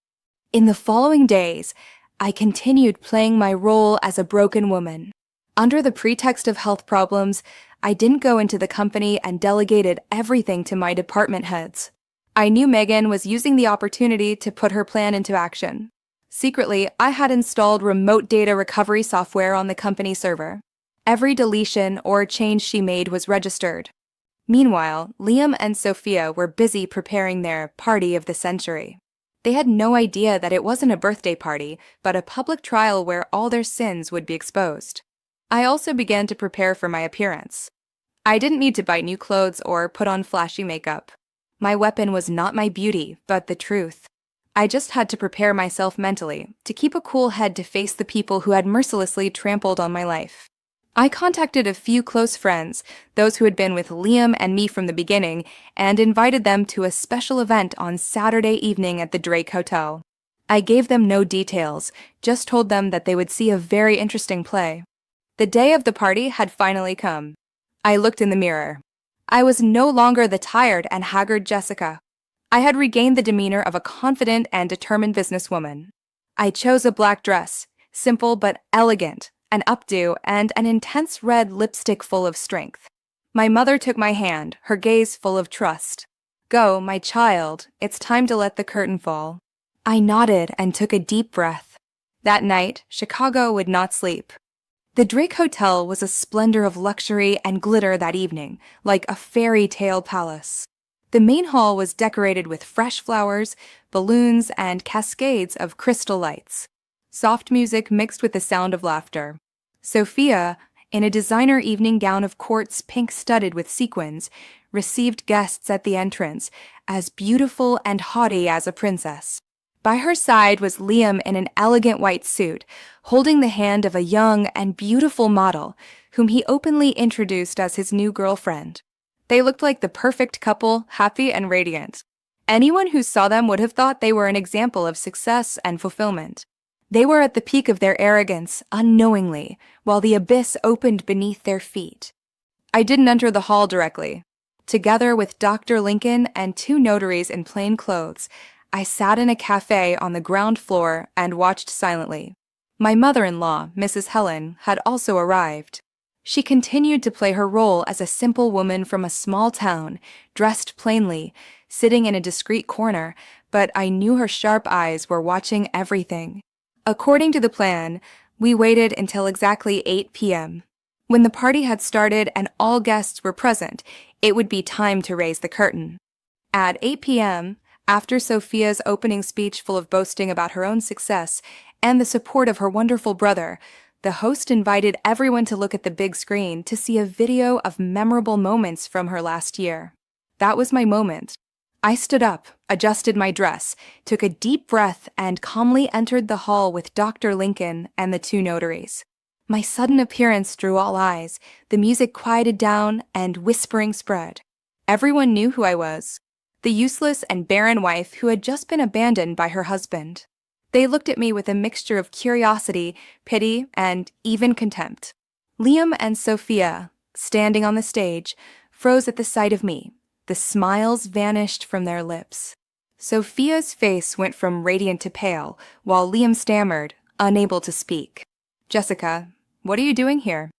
In the following days, I continued playing my role as a broken woman. Under the pretext of health problems, I didn't go into the company and delegated everything to my department heads. I knew Megan was using the opportunity to put her plan into action. Secretly, I had installed remote data recovery software on the company server. Every deletion or change she made was registered. Meanwhile, Liam and Sophia were busy preparing their party of the century. They had no idea that it wasn't a birthday party, but a public trial where all their sins would be exposed. I also began to prepare for my appearance. I didn't need to buy new clothes or put on flashy makeup. My weapon was not my beauty, but the truth. I just had to prepare myself mentally, to keep a cool head to face the people who had mercilessly trampled on my life. I contacted a few close friends, those who had been with Liam and me from the beginning, and invited them to a special event on Saturday evening at the Drake Hotel. I gave them no details, just told them that they would see a very interesting play. The day of the party had finally come. I looked in the mirror. I was no longer the tired and haggard Jessica. I had regained the demeanor of a confident and determined businesswoman. I chose a black dress, simple but elegant, an updo, and an intense red lipstick full of strength. My mother took my hand, her gaze full of trust. "Go, my child, it's time to let the curtain fall." I nodded and took a deep breath. That night, Chicago would not sleep. The Drake Hotel was a splendor of luxury and glitter that evening, like a fairy tale palace. The main hall was decorated with fresh flowers, balloons, and cascades of crystal lights. Soft music mixed with the sound of laughter. Sophia, in a designer evening gown of quartz pink studded with sequins, received guests at the entrance, as beautiful and haughty as a princess. By her side was Liam in an elegant white suit, holding the hand of a young and beautiful model, whom he openly introduced as his new girlfriend. They looked like the perfect couple, happy and radiant. Anyone who saw them would have thought they were an example of success and fulfillment. They were at the peak of their arrogance, unknowingly, while the abyss opened beneath their feet. I didn't enter the hall directly. Together with Dr. Lincoln and two notaries in plain clothes, I sat in a cafe on the ground floor and watched silently. My mother-in-law, Mrs. Helen, had also arrived. She continued to play her role as a simple woman from a small town, dressed plainly, sitting in a discreet corner, but I knew her sharp eyes were watching everything. According to the plan, we waited until exactly 8 p.m. When the party had started and all guests were present, it would be time to raise the curtain. At 8 p.m., after Sophia's opening speech full of boasting about her own success and the support of her wonderful brother, the host invited everyone to look at the big screen to see a video of memorable moments from her last year. That was my moment. I stood up, adjusted my dress, took a deep breath, and calmly entered the hall with Dr. Lincoln and the two notaries. My sudden appearance drew all eyes, the music quieted down, and whispering spread. Everyone knew who I was, the useless and barren wife who had just been abandoned by her husband. They looked at me with a mixture of curiosity, pity, and even contempt. Liam and Sophia, standing on the stage, froze at the sight of me. The smiles vanished from their lips. Sophia's face went from radiant to pale, while Liam stammered, unable to speak. "Jessica, what are you doing here?"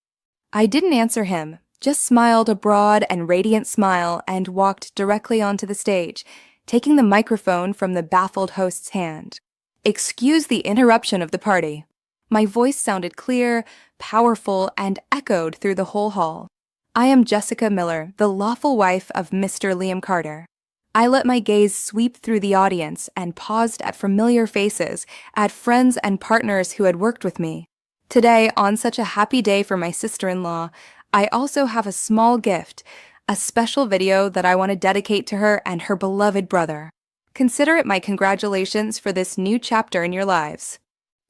I didn't answer him, just smiled a broad and radiant smile and walked directly onto the stage, taking the microphone from the baffled host's hand. "Excuse the interruption of the party." My voice sounded clear, powerful, and echoed through the whole hall. "I am Jessica Miller, the lawful wife of Mr. Liam Carter." I let my gaze sweep through the audience and paused at familiar faces, at friends and partners who had worked with me. Today, on such a happy day for my sister-in-law, I also have a small gift, a special video that I want to dedicate to her and her beloved brother. Consider it my congratulations for this new chapter in your lives.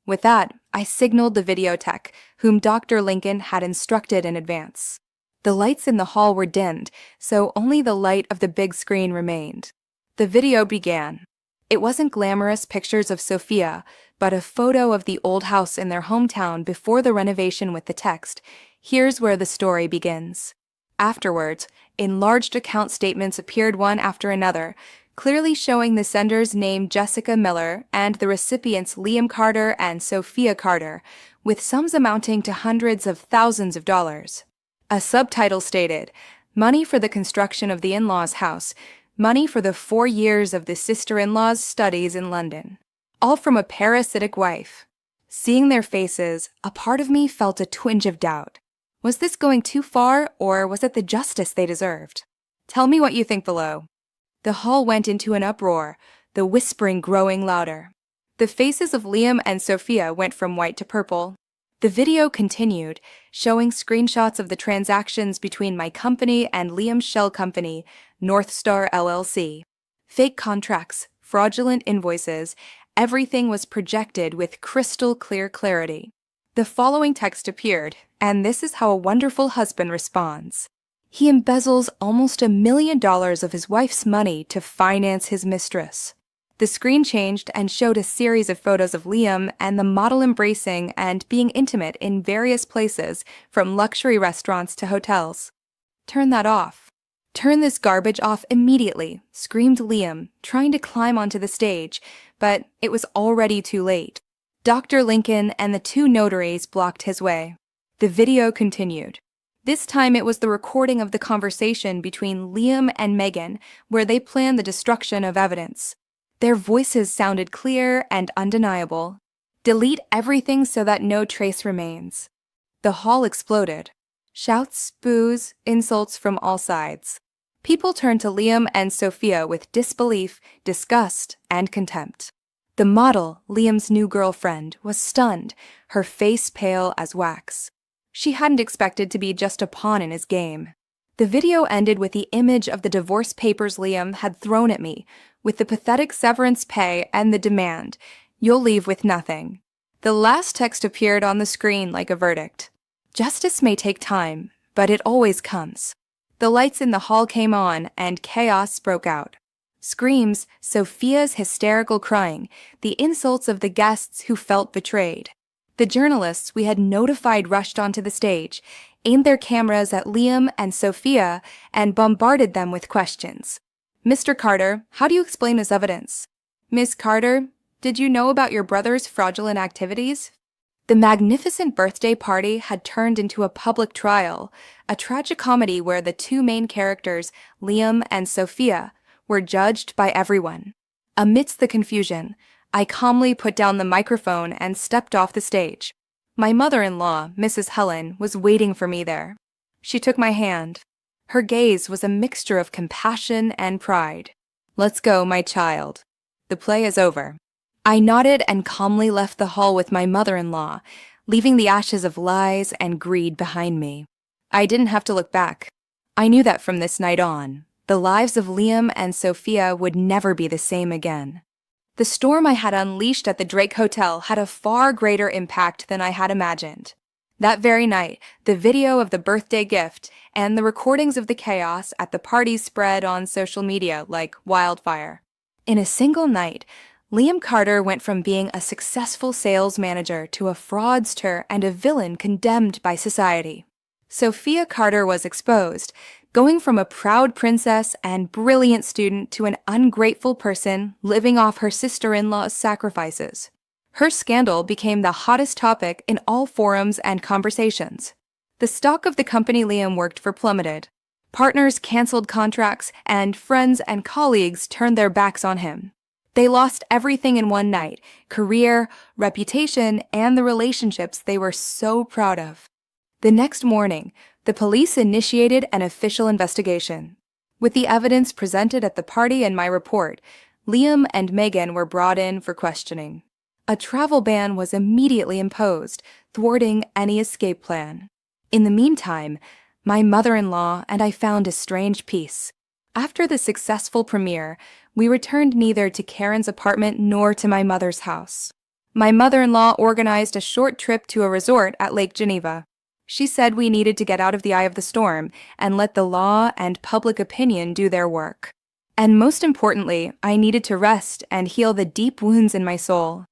With that, I signaled the video tech, whom Dr. Lincoln had instructed in advance. The lights in the hall were dimmed, so only the light of the big screen remained. The video began. It wasn't glamorous pictures of Sophia, but a photo of the old house in their hometown before the renovation with the text, "Here's where the story begins." Afterwards, enlarged account statements appeared one after another, clearly showing the sender's name Jessica Miller and the recipients Liam Carter and Sophia Carter, with sums amounting to hundreds of thousands of dollars. A subtitle stated, "Money for the construction of the in-laws' house, money for the 4 years of the sister-in-law's studies in London. All from a parasitic wife." Seeing their faces, a part of me felt a twinge of doubt. Was this going too far, or was it the justice they deserved? Tell me what you think below. The hall went into an uproar, the whispering growing louder. The faces of Liam and Sophia went from white to purple. The video continued, showing screenshots of the transactions between my company and Liam's shell company, North Star LLC. Fake contracts, fraudulent invoices, everything was projected with crystal clear clarity. The following text appeared, and this is how a wonderful husband responds. He embezzles almost $1 million of his wife's money to finance his mistress. The screen changed and showed a series of photos of Liam and the model embracing and being intimate in various places, from luxury restaurants to hotels. "Turn that off. Turn this garbage off immediately," screamed Liam, trying to climb onto the stage, but it was already too late. Dr. Lincoln and the 2 notaries blocked his way. The video continued. This time it was the recording of the conversation between Liam and Megan, where they planned the destruction of evidence. Their voices sounded clear and undeniable. "Delete everything so that no trace remains." The hall exploded. Shouts, boos, insults from all sides. People turned to Liam and Sophia with disbelief, disgust, and contempt. The model, Liam's new girlfriend, was stunned, her face pale as wax. She hadn't expected to be just a pawn in his game. The video ended with the image of the divorce papers Liam had thrown at me, with the pathetic severance pay and the demand, "You'll leave with nothing." The last text appeared on the screen like a verdict. Justice may take time, but it always comes. The lights in the hall came on, and chaos broke out. Screams, Sophia's hysterical crying, the insults of the guests who felt betrayed. The journalists we had notified rushed onto the stage, aimed their cameras at Liam and Sophia, and bombarded them with questions. "Mr. Carter, how do you explain this evidence? Miss Carter, did you know about your brother's fraudulent activities?" The magnificent birthday party had turned into a public trial, a tragicomedy where the 2 main characters, Liam and Sophia, were judged by everyone. Amidst the confusion, I calmly put down the microphone and stepped off the stage. My mother-in-law, Mrs. Helen, was waiting for me there. She took my hand. Her gaze was a mixture of compassion and pride. "Let's go, my child. The play is over." I nodded and calmly left the hall with my mother-in-law, leaving the ashes of lies and greed behind me. I didn't have to look back. I knew that from this night on, the lives of Liam and Sophia would never be the same again. The storm I had unleashed at the Drake Hotel had a far greater impact than I had imagined. That very night, the video of the birthday gift and the recordings of the chaos at the party spread on social media like wildfire. In a single night, Liam Carter went from being a successful sales manager to a fraudster and a villain condemned by society. Sophia Carter was exposed, going from a proud princess and brilliant student to an ungrateful person living off her sister-in-law's sacrifices. Her scandal became the hottest topic in all forums and conversations. The stock of the company Liam worked for plummeted. Partners canceled contracts, and friends and colleagues turned their backs on him. They lost everything in one night: career, reputation, and the relationships they were so proud of. The next morning, the police initiated an official investigation. With the evidence presented at the party and my report, Liam and Megan were brought in for questioning. A travel ban was immediately imposed, thwarting any escape plan. In the meantime, my mother-in-law and I found a strange peace. After the successful premiere, we returned neither to Karen's apartment nor to my mother's house. My mother-in-law organized a short trip to a resort at Lake Geneva. She said we needed to get out of the eye of the storm and let the law and public opinion do their work. And most importantly, I needed to rest and heal the deep wounds in my soul.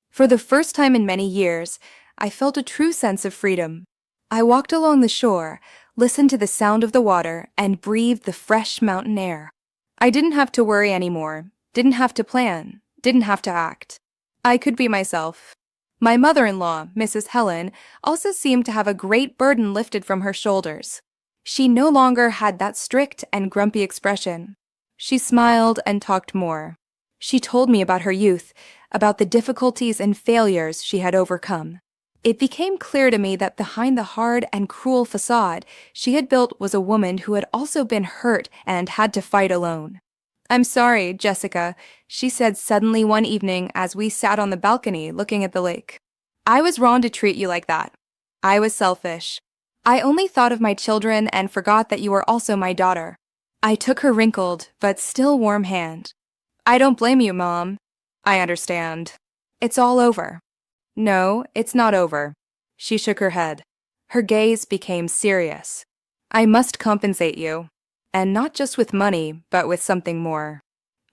For the first time in many years, I felt a true sense of freedom. I walked along the shore, listened to the sound of the water, and breathed the fresh mountain air. I didn't have to worry anymore, didn't have to plan, didn't have to act. I could be myself. My mother-in-law, Mrs. Helen, also seemed to have a great burden lifted from her shoulders. She no longer had that strict and grumpy expression. She smiled and talked more. She told me about her youth, about the difficulties and failures she had overcome. It became clear to me that behind the hard and cruel facade she had built was a woman who had also been hurt and had to fight alone. "I'm sorry, Jessica," she said suddenly one evening as we sat on the balcony looking at the lake. "I was wrong to treat you like that. I was selfish. I only thought of my children and forgot that you are also my daughter." I took her wrinkled but still warm hand. "I don't blame you, Mom. I understand. It's all over." "No, it's not over." She shook her head. Her gaze became serious. "I must compensate you. And not just with money, but with something more."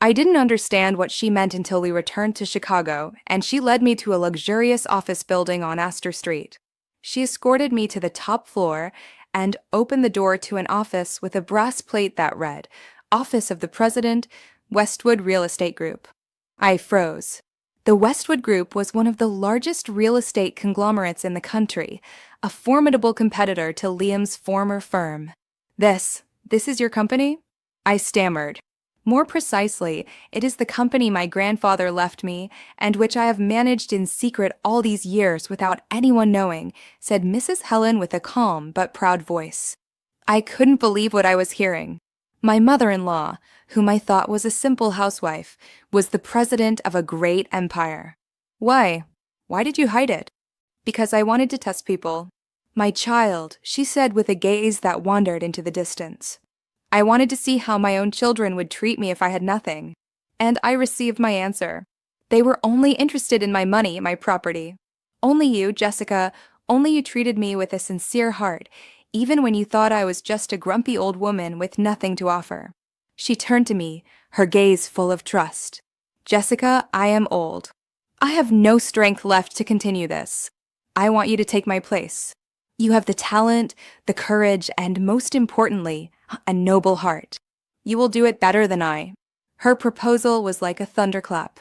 I didn't understand what she meant until we returned to Chicago, and she led me to a luxurious office building on Astor Street. She escorted me to the top floor and opened the door to an office with a brass plate that read, "Office of the President, Westwood Real Estate Group." I froze. The Westwood Group was one of the largest real estate conglomerates in the country, a formidable competitor to Liam's former firm. This is your company?" I stammered. "More precisely, it is the company my grandfather left me, and which I have managed in secret all these years without anyone knowing," said Mrs. Helen with a calm but proud voice. I couldn't believe what I was hearing. My mother-in-law, whom I thought was a simple housewife, was the president of a great empire. "Why? Why did you hide it?" "Because I wanted to test people." "My child," she said with a gaze that wandered into the distance. "I wanted to see how my own children would treat me if I had nothing. And I received my answer. They were only interested in my money, my property. Only you, Jessica, only you treated me with a sincere heart, even when you thought I was just a grumpy old woman with nothing to offer." She turned to me, her gaze full of trust. "Jessica, I am old. I have no strength left to continue this. I want you to take my place. You have the talent, the courage, and most importantly, a noble heart. You will do it better than I." Her proposal was like a thunderclap.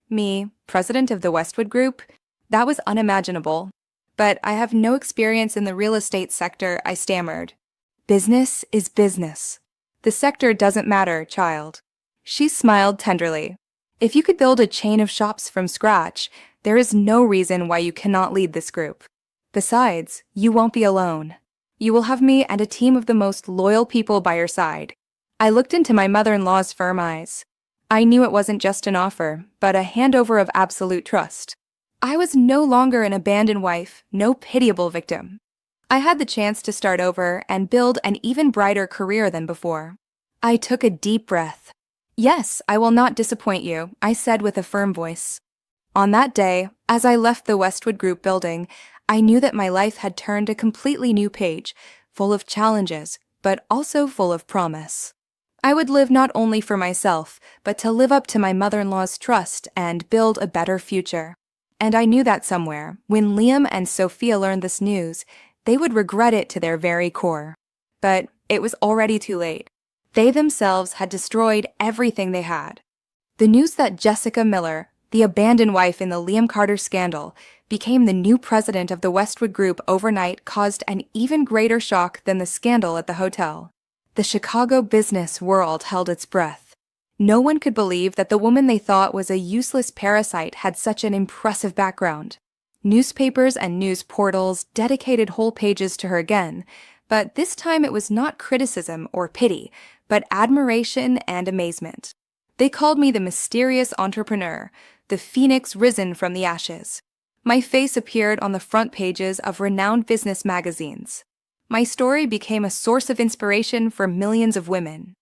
Me, president of the Westwood Group? That was unimaginable. "But I have no experience in the real estate sector," I stammered. "Business is business. The sector doesn't matter, child." She smiled tenderly. "If you could build a chain of shops from scratch, there is no reason why you cannot lead this group. Besides, you won't be alone. You will have me and a team of the most loyal people by your side." I looked into my mother-in-law's firm eyes. I knew it wasn't just an offer, but a handover of absolute trust. I was no longer an abandoned wife, no pitiable victim. I had the chance to start over and build an even brighter career than before. I took a deep breath. "Yes, I will not disappoint you," I said with a firm voice. On that day, as I left the Westwood Group building, I knew that my life had turned a completely new page, full of challenges, but also full of promise. I would live not only for myself, but to live up to my mother-in-law's trust and build a better future. And I knew that somewhere, when Liam and Sophia learned this news, they would regret it to their very core. But it was already too late. They themselves had destroyed everything they had. The news that Jessica Miller, the abandoned wife in the Liam Carter scandal, became the new president of the Westwood Group overnight caused an even greater shock than the scandal at the hotel. The Chicago business world held its breath. No one could believe that the woman they thought was a useless parasite had such an impressive background. Newspapers and news portals dedicated whole pages to her again, but this time it was not criticism or pity, but admiration and amazement. They called me the mysterious entrepreneur, the phoenix risen from the ashes. My face appeared on the front pages of renowned business magazines. My story became a source of inspiration for millions of women.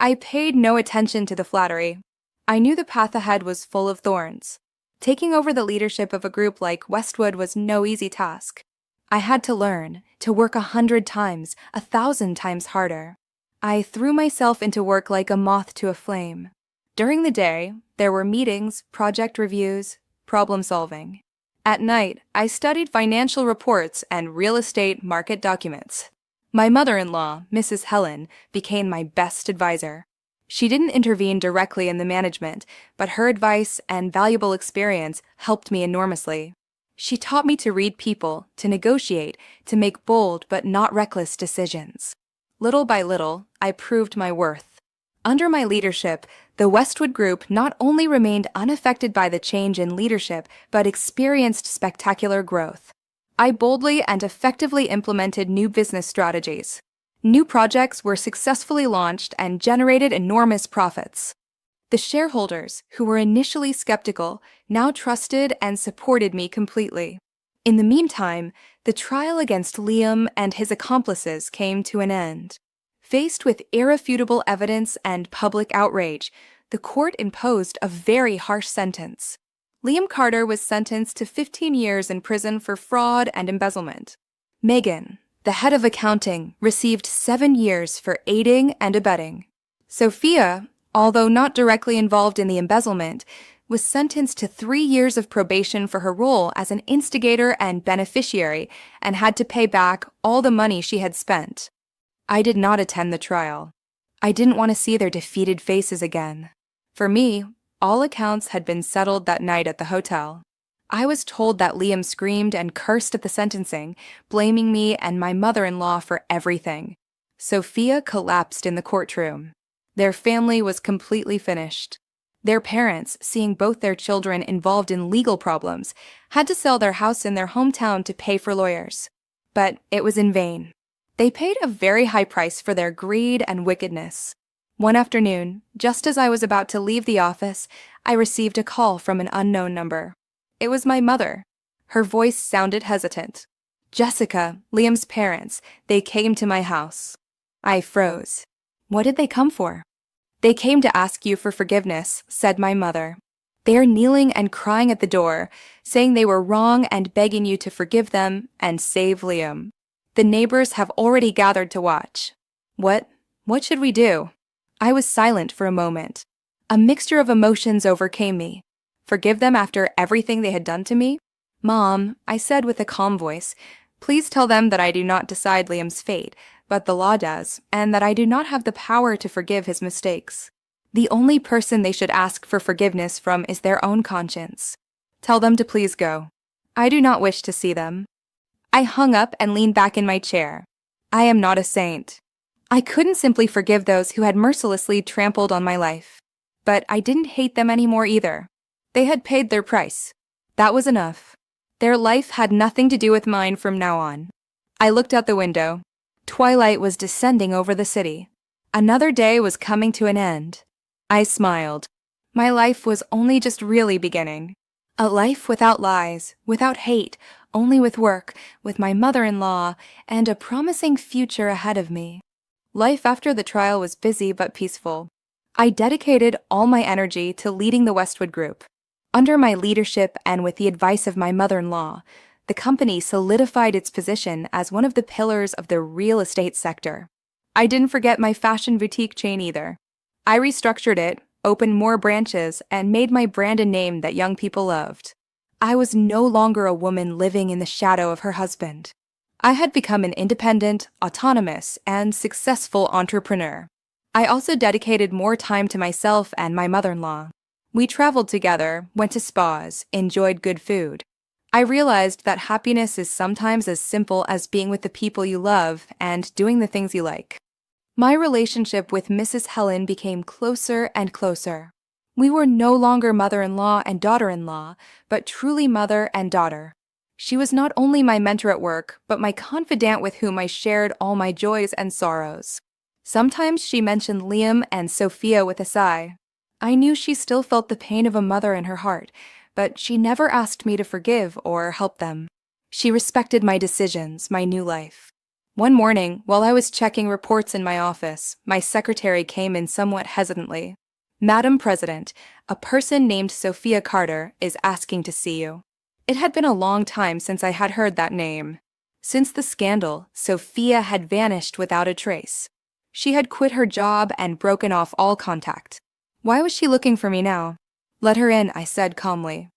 I paid no attention to the flattery. I knew the path ahead was full of thorns. Taking over the leadership of a group like Westwood was no easy task. I had to learn, to work 100 times, 1,000 times harder. I threw myself into work like a moth to a flame. During the day, there were meetings, project reviews, problem solving. At night, I studied financial reports and real estate market documents. My mother-in-law, Mrs. Helen, became my best advisor. She didn't intervene directly in the management, but her advice and valuable experience helped me enormously. She taught me to read people, to negotiate, to make bold but not reckless decisions. Little by little, I proved my worth. Under my leadership, the Westwood Group not only remained unaffected by the change in leadership, but experienced spectacular growth. I boldly and effectively implemented new business strategies. New projects were successfully launched and generated enormous profits. The shareholders, who were initially skeptical, now trusted and supported me completely. In the meantime, the trial against Liam and his accomplices came to an end. Faced with irrefutable evidence and public outrage, the court imposed a very harsh sentence. Liam Carter was sentenced to 15 years in prison for fraud and embezzlement. Megan, the head of accounting, received 7 years for aiding and abetting. Sophia, although not directly involved in the embezzlement, was sentenced to 3 years of probation for her role as an instigator and beneficiary and had to pay back all the money she had spent. I did not attend the trial. I didn't want to see their defeated faces again. For me, all accounts had been settled that night at the hotel. I was told that Liam screamed and cursed at the sentencing, blaming me and my mother-in-law for everything. Sophia collapsed in the courtroom. Their family was completely finished. Their parents, seeing both their children involved in legal problems, had to sell their house in their hometown to pay for lawyers. But it was in vain. They paid a very high price for their greed and wickedness. One afternoon, just as I was about to leave the office, I received a call from an unknown number. It was my mother. Her voice sounded hesitant. "Jessica, Liam's parents, they came to my house." I froze. What did they come for? "They came to ask you for forgiveness," said my mother. "They are kneeling and crying at the door, saying they were wrong and begging you to forgive them and save Liam. The neighbors have already gathered to watch." What should we do? I was silent for a moment. A mixture of emotions overcame me. Forgive them after everything they had done to me? "Mom," I said with a calm voice, "please tell them that I do not decide Liam's fate, but the law does, and that I do not have the power to forgive his mistakes. The only person they should ask for forgiveness from is their own conscience. Tell them to please go. I do not wish to see them." I hung up and leaned back in my chair. I am not a saint. I couldn't simply forgive those who had mercilessly trampled on my life. But I didn't hate them anymore either. They had paid their price. That was enough. Their life had nothing to do with mine from now on. I looked out the window. Twilight was descending over the city. Another day was coming to an end. I smiled. My life was only just really beginning. A life without lies, without hate, only with work, with my mother-in-law, and a promising future ahead of me. Life after the trial was busy but peaceful. I dedicated all my energy to leading the Westwood Group. Under my leadership and with the advice of my mother-in-law, the company solidified its position as one of the pillars of the real estate sector. I didn't forget my fashion boutique chain either. I restructured it, opened more branches, and made my brand a name that young people loved. I was no longer a woman living in the shadow of her husband. I had become an independent, autonomous, and successful entrepreneur. I also dedicated more time to myself and my mother-in-law. We traveled together, went to spas, enjoyed good food. I realized that happiness is sometimes as simple as being with the people you love and doing the things you like. My relationship with Mrs. Helen became closer and closer. We were no longer mother-in-law and daughter-in-law, but truly mother and daughter. She was not only my mentor at work, but my confidant with whom I shared all my joys and sorrows. Sometimes she mentioned Liam and Sophia with a sigh. I knew she still felt the pain of a mother in her heart, but she never asked me to forgive or help them. She respected my decisions, my new life. One morning, while I was checking reports in my office, my secretary came in somewhat hesitantly. "Madam President, a person named Sophia Carter is asking to see you." It had been a long time since I had heard that name. Since the scandal, Sophia had vanished without a trace. She had quit her job and broken off all contact. Why was she looking for me now? "Let her in," I said calmly.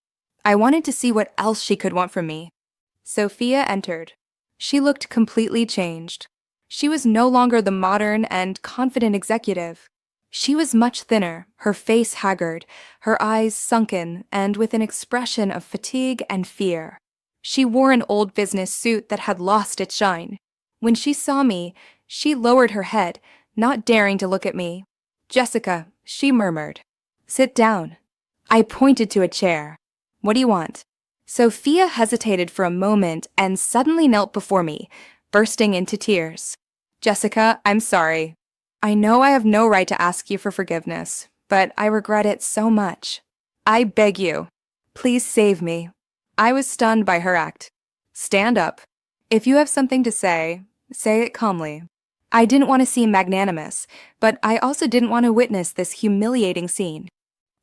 I wanted to see what else she could want from me. Sophia entered. She looked completely changed. She was no longer the modern and confident executive. She was much thinner, her face haggard, her eyes sunken, and with an expression of fatigue and fear. She wore an old business suit that had lost its shine. When she saw me, she lowered her head, not daring to look at me. "Jessica," she murmured. "Sit down." I pointed to a chair. "What do you want?" Sophia hesitated for a moment and suddenly knelt before me, bursting into tears. "Jessica, I'm sorry. I know I have no right to ask you for forgiveness, but I regret it so much. I beg you, please save me." I was stunned by her act. "Stand up. If you have something to say it calmly." I didn't want to seem magnanimous, but I also didn't want to witness this humiliating scene.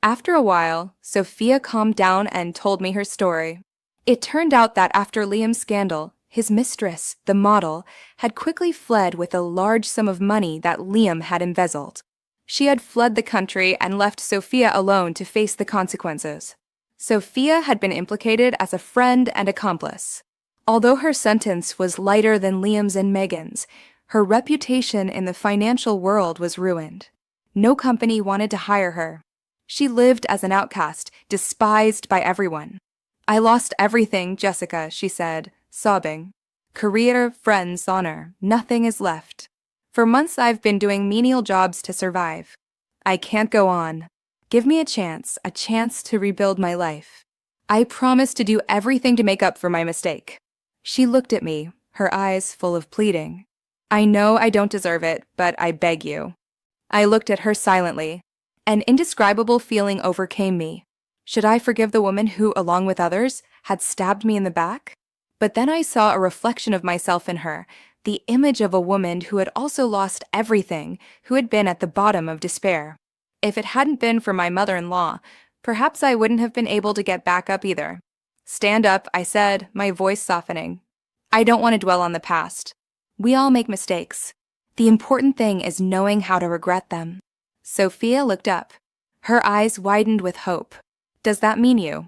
After a while, Sophia calmed down and told me her story. It turned out that after Liam's scandal, his mistress, the model, had quickly fled with a large sum of money that Liam had embezzled. She had fled the country and left Sophia alone to face the consequences. Sophia had been implicated as a friend and accomplice. Although her sentence was lighter than Liam's and Megan's, her reputation in the financial world was ruined. No company wanted to hire her. She lived as an outcast, despised by everyone. "I lost everything, Jessica," she said, sobbing. "Career, friends, honor, nothing is left. For months I've been doing menial jobs to survive. I can't go on. Give me a chance to rebuild my life. I promise to do everything to make up for my mistake." She looked at me, her eyes full of pleading. "I know I don't deserve it, but I beg you." I looked at her silently. An indescribable feeling overcame me. Should I forgive the woman who, along with others, had stabbed me in the back? But then I saw a reflection of myself in her, the image of a woman who had also lost everything, who had been at the bottom of despair. If it hadn't been for my mother-in-law, perhaps I wouldn't have been able to get back up either. "Stand up," I said, my voice softening. "I don't want to dwell on the past. We all make mistakes. The important thing is knowing how to regret them." Sophia looked up. Her eyes widened with hope. "Does that mean you?"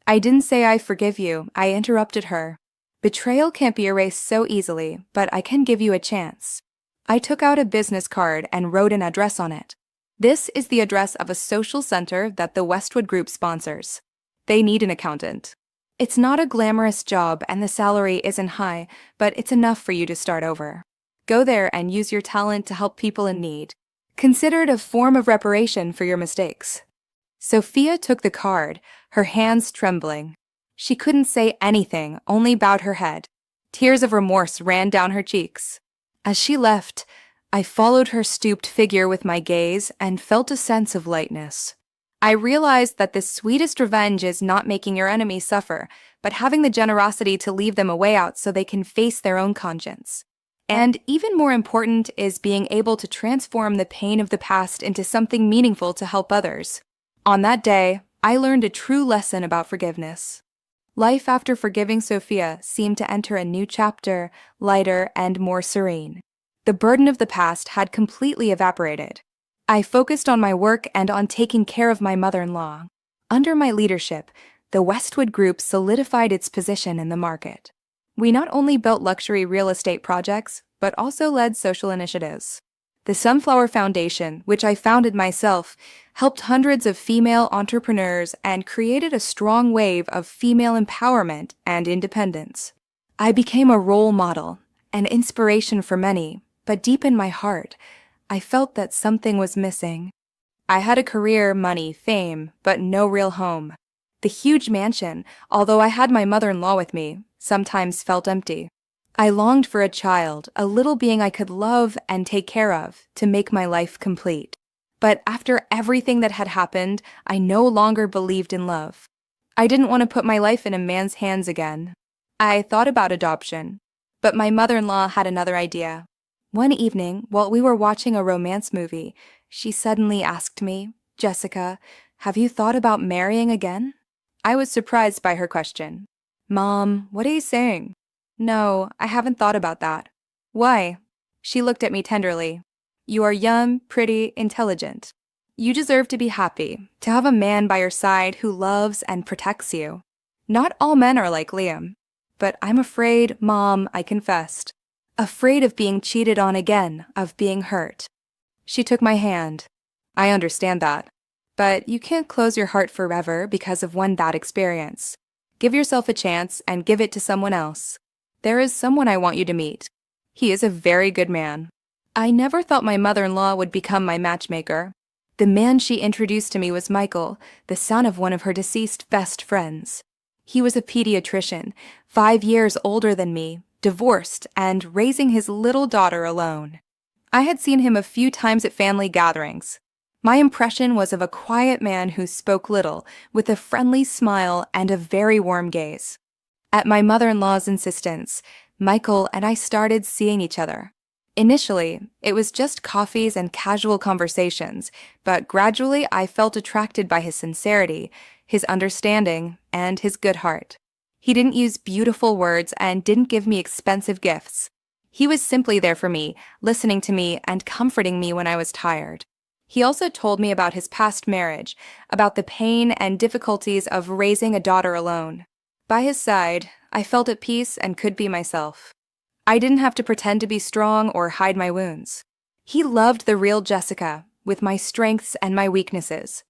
I didn't say I forgive you, I interrupted her. "Betrayal can't be erased so easily, but I can give you a chance." I took out a business card and wrote an address on it. "This is the address of a social center that the Westwood Group sponsors. They need an accountant. It's not a glamorous job and the salary isn't high, but it's enough for you to start over. Go there and use your talent to help people in need. Consider it a form of reparation for your mistakes." Sophia took the card, her hands trembling. She couldn't say anything, only bowed her head. Tears of remorse ran down her cheeks. As she left, I followed her stooped figure with my gaze and felt a sense of lightness. I realized that the sweetest revenge is not making your enemies suffer, but having the generosity to leave them a way out so they can face their own conscience. And even more important is being able to transform the pain of the past into something meaningful to help others. On that day, I learned a true lesson about forgiveness. Life after forgiving Sophia seemed to enter a new chapter, lighter and more serene. The burden of the past had completely evaporated. I focused on my work and on taking care of my mother-in-law. Under my leadership, the Westwood Group solidified its position in the market. We not only built luxury real estate projects, but also led social initiatives. The Sunflower Foundation, which I founded myself, helped hundreds of female entrepreneurs and created a strong wave of female empowerment and independence. I became a role model, an inspiration for many, but deep in my heart, I felt that something was missing. I had a career, money, fame, but no real home. The huge mansion, although I had my mother-in-law with me, sometimes felt empty. I longed for a child, a little being I could love and take care of, to make my life complete. But after everything that had happened, I no longer believed in love. I didn't want to put my life in a man's hands again. I thought about adoption, but my mother-in-law had another idea. One evening, while we were watching a romance movie, she suddenly asked me, "Jessica, have you thought about marrying again?" I was surprised by her question. "Mom, what are you saying?" "No, I haven't thought about that." "Why?" She looked at me tenderly. "You are young, pretty, intelligent. You deserve to be happy, to have a man by your side who loves and protects you. Not all men are like Liam. But I'm afraid, Mom, I confessed. afraid of being cheated on again, of being hurt. She took my hand. I understand that. But you can't close your heart forever because of one bad experience. Give yourself a chance and give it to someone else. There is someone I want you to meet. He is a very good man. I never thought my mother-in-law would become my matchmaker. The man she introduced to me was Michael, the son of one of her deceased best friends. He was a pediatrician, 5 years older than me, divorced, and raising his little daughter alone. I had seen him a few times at family gatherings. My impression was of a quiet man who spoke little, with a friendly smile and a very warm gaze. At my mother-in-law's insistence, Michael and I started seeing each other. Initially, it was just coffees and casual conversations, but gradually I felt attracted by his sincerity, his understanding, and his good heart. He didn't use beautiful words and didn't give me expensive gifts. He was simply there for me, listening to me and comforting me when I was tired. He also told me about his past marriage, about the pain and difficulties of raising a daughter alone. By his side, I felt at peace and could be myself. I didn't have to pretend to be strong or hide my wounds. He loved the real Jessica, with my strengths and my weaknesses.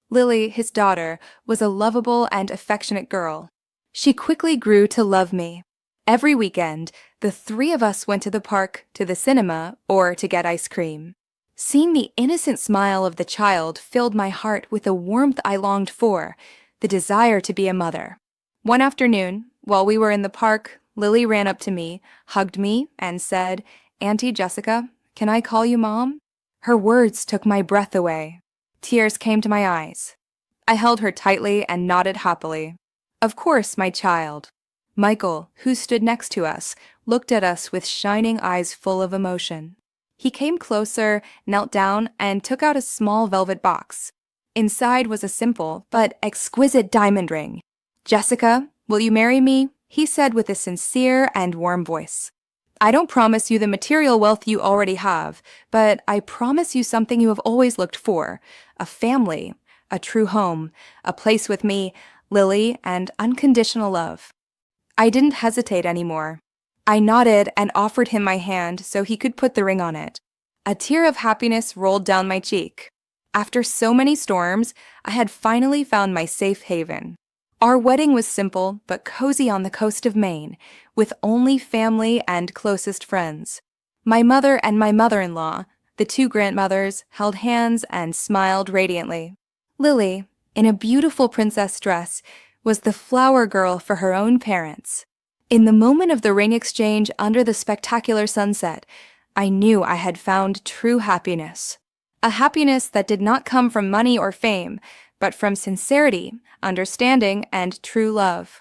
Lily, his daughter, was a lovable and affectionate girl. She quickly grew to love me. Every weekend, the three of us went to the park, to the cinema, or to get ice cream. Seeing the innocent smile of the child filled my heart with a warmth I longed for, the desire to be a mother. One afternoon, while we were in the park, Lily ran up to me, hugged me, and said, "Auntie Jessica, can I call you Mom?" Her words took my breath away. Tears came to my eyes. I held her tightly and nodded happily. Of course, my child. Michael, who stood next to us, looked at us with shining eyes full of emotion. He came closer, knelt down, and took out a small velvet box. Inside was a simple but exquisite diamond ring. "Jessica, will you marry me?" he said with a sincere and warm voice. "I don't promise you the material wealth you already have, but I promise you something you have always looked for, a family, a true home, a place with me, Lily, and unconditional love." I didn't hesitate anymore. I nodded and offered him my hand so he could put the ring on it. A tear of happiness rolled down my cheek. After so many storms, I had finally found my safe haven. Our wedding was simple but cozy on the coast of Maine, with only family and closest friends. My mother and my mother-in-law, the two grandmothers, held hands and smiled radiantly. Lily, in a beautiful princess dress, was the flower girl for her own parents. In the moment of the ring exchange under the spectacular sunset, I knew I had found true happiness. A happiness that did not come from money or fame, but from sincerity, understanding, and true love.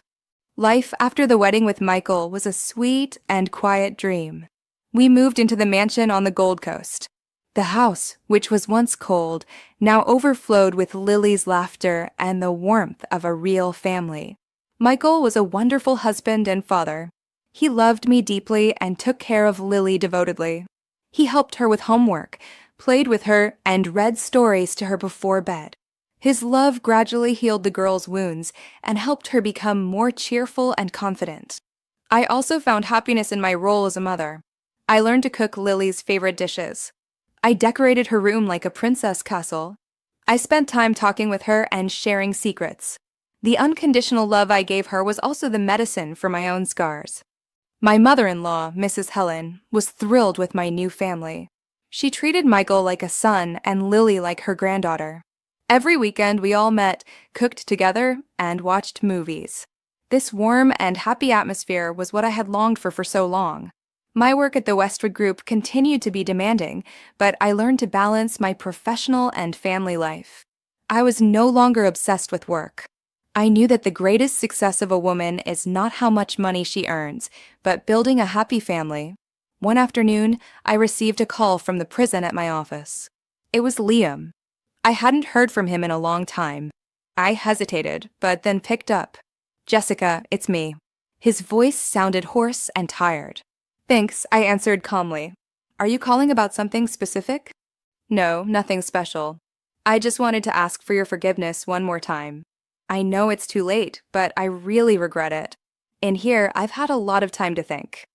Life after the wedding with Michael was a sweet and quiet dream. We moved into the mansion on the Gold Coast. The house, which was once cold, now overflowed with Lily's laughter and the warmth of a real family. Michael was a wonderful husband and father. He loved me deeply and took care of Lily devotedly. He helped her with homework, played with her, and read stories to her before bed. His love gradually healed the girl's wounds and helped her become more cheerful and confident. I also found happiness in my role as a mother. I learned to cook Lily's favorite dishes. I decorated her room like a princess castle. I spent time talking with her and sharing secrets. The unconditional love I gave her was also the medicine for my own scars. My mother-in-law, Mrs. Helen, was thrilled with my new family. She treated Michael like a son and Lily like her granddaughter. Every weekend we all met, cooked together, and watched movies. This warm and happy atmosphere was what I had longed for so long. My work at the Westwood Group continued to be demanding, but I learned to balance my professional and family life. I was no longer obsessed with work. I knew that the greatest success of a woman is not how much money she earns, but building a happy family. One afternoon, I received a call from the prison at my office. It was Liam. I hadn't heard from him in a long time. I hesitated, but then picked up. "Jessica, it's me." His voice sounded hoarse and tired. "Thanks," I answered calmly. "Are you calling about something specific?" "No, nothing special. I just wanted to ask for your forgiveness one more time. I know it's too late, but I really regret it. In here, I've had a lot of time to think.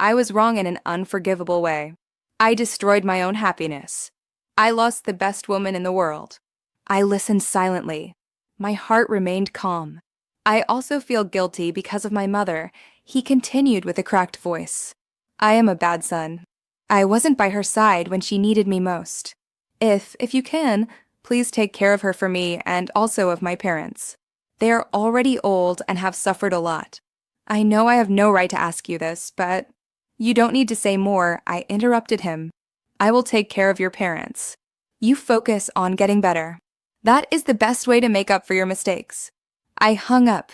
I was wrong in an unforgivable way. I destroyed my own happiness. I lost the best woman in the world. I listened silently. My heart remained calm. I also feel guilty because of my mother, he continued with a cracked voice. I am a bad son. I wasn't by her side when she needed me most. If you can, please take care of her for me and also of my parents. They are already old and have suffered a lot. I know I have no right to ask you this, but you don't need to say more, I interrupted him. I will take care of your parents. You focus on getting better. That is the best way to make up for your mistakes. I hung up.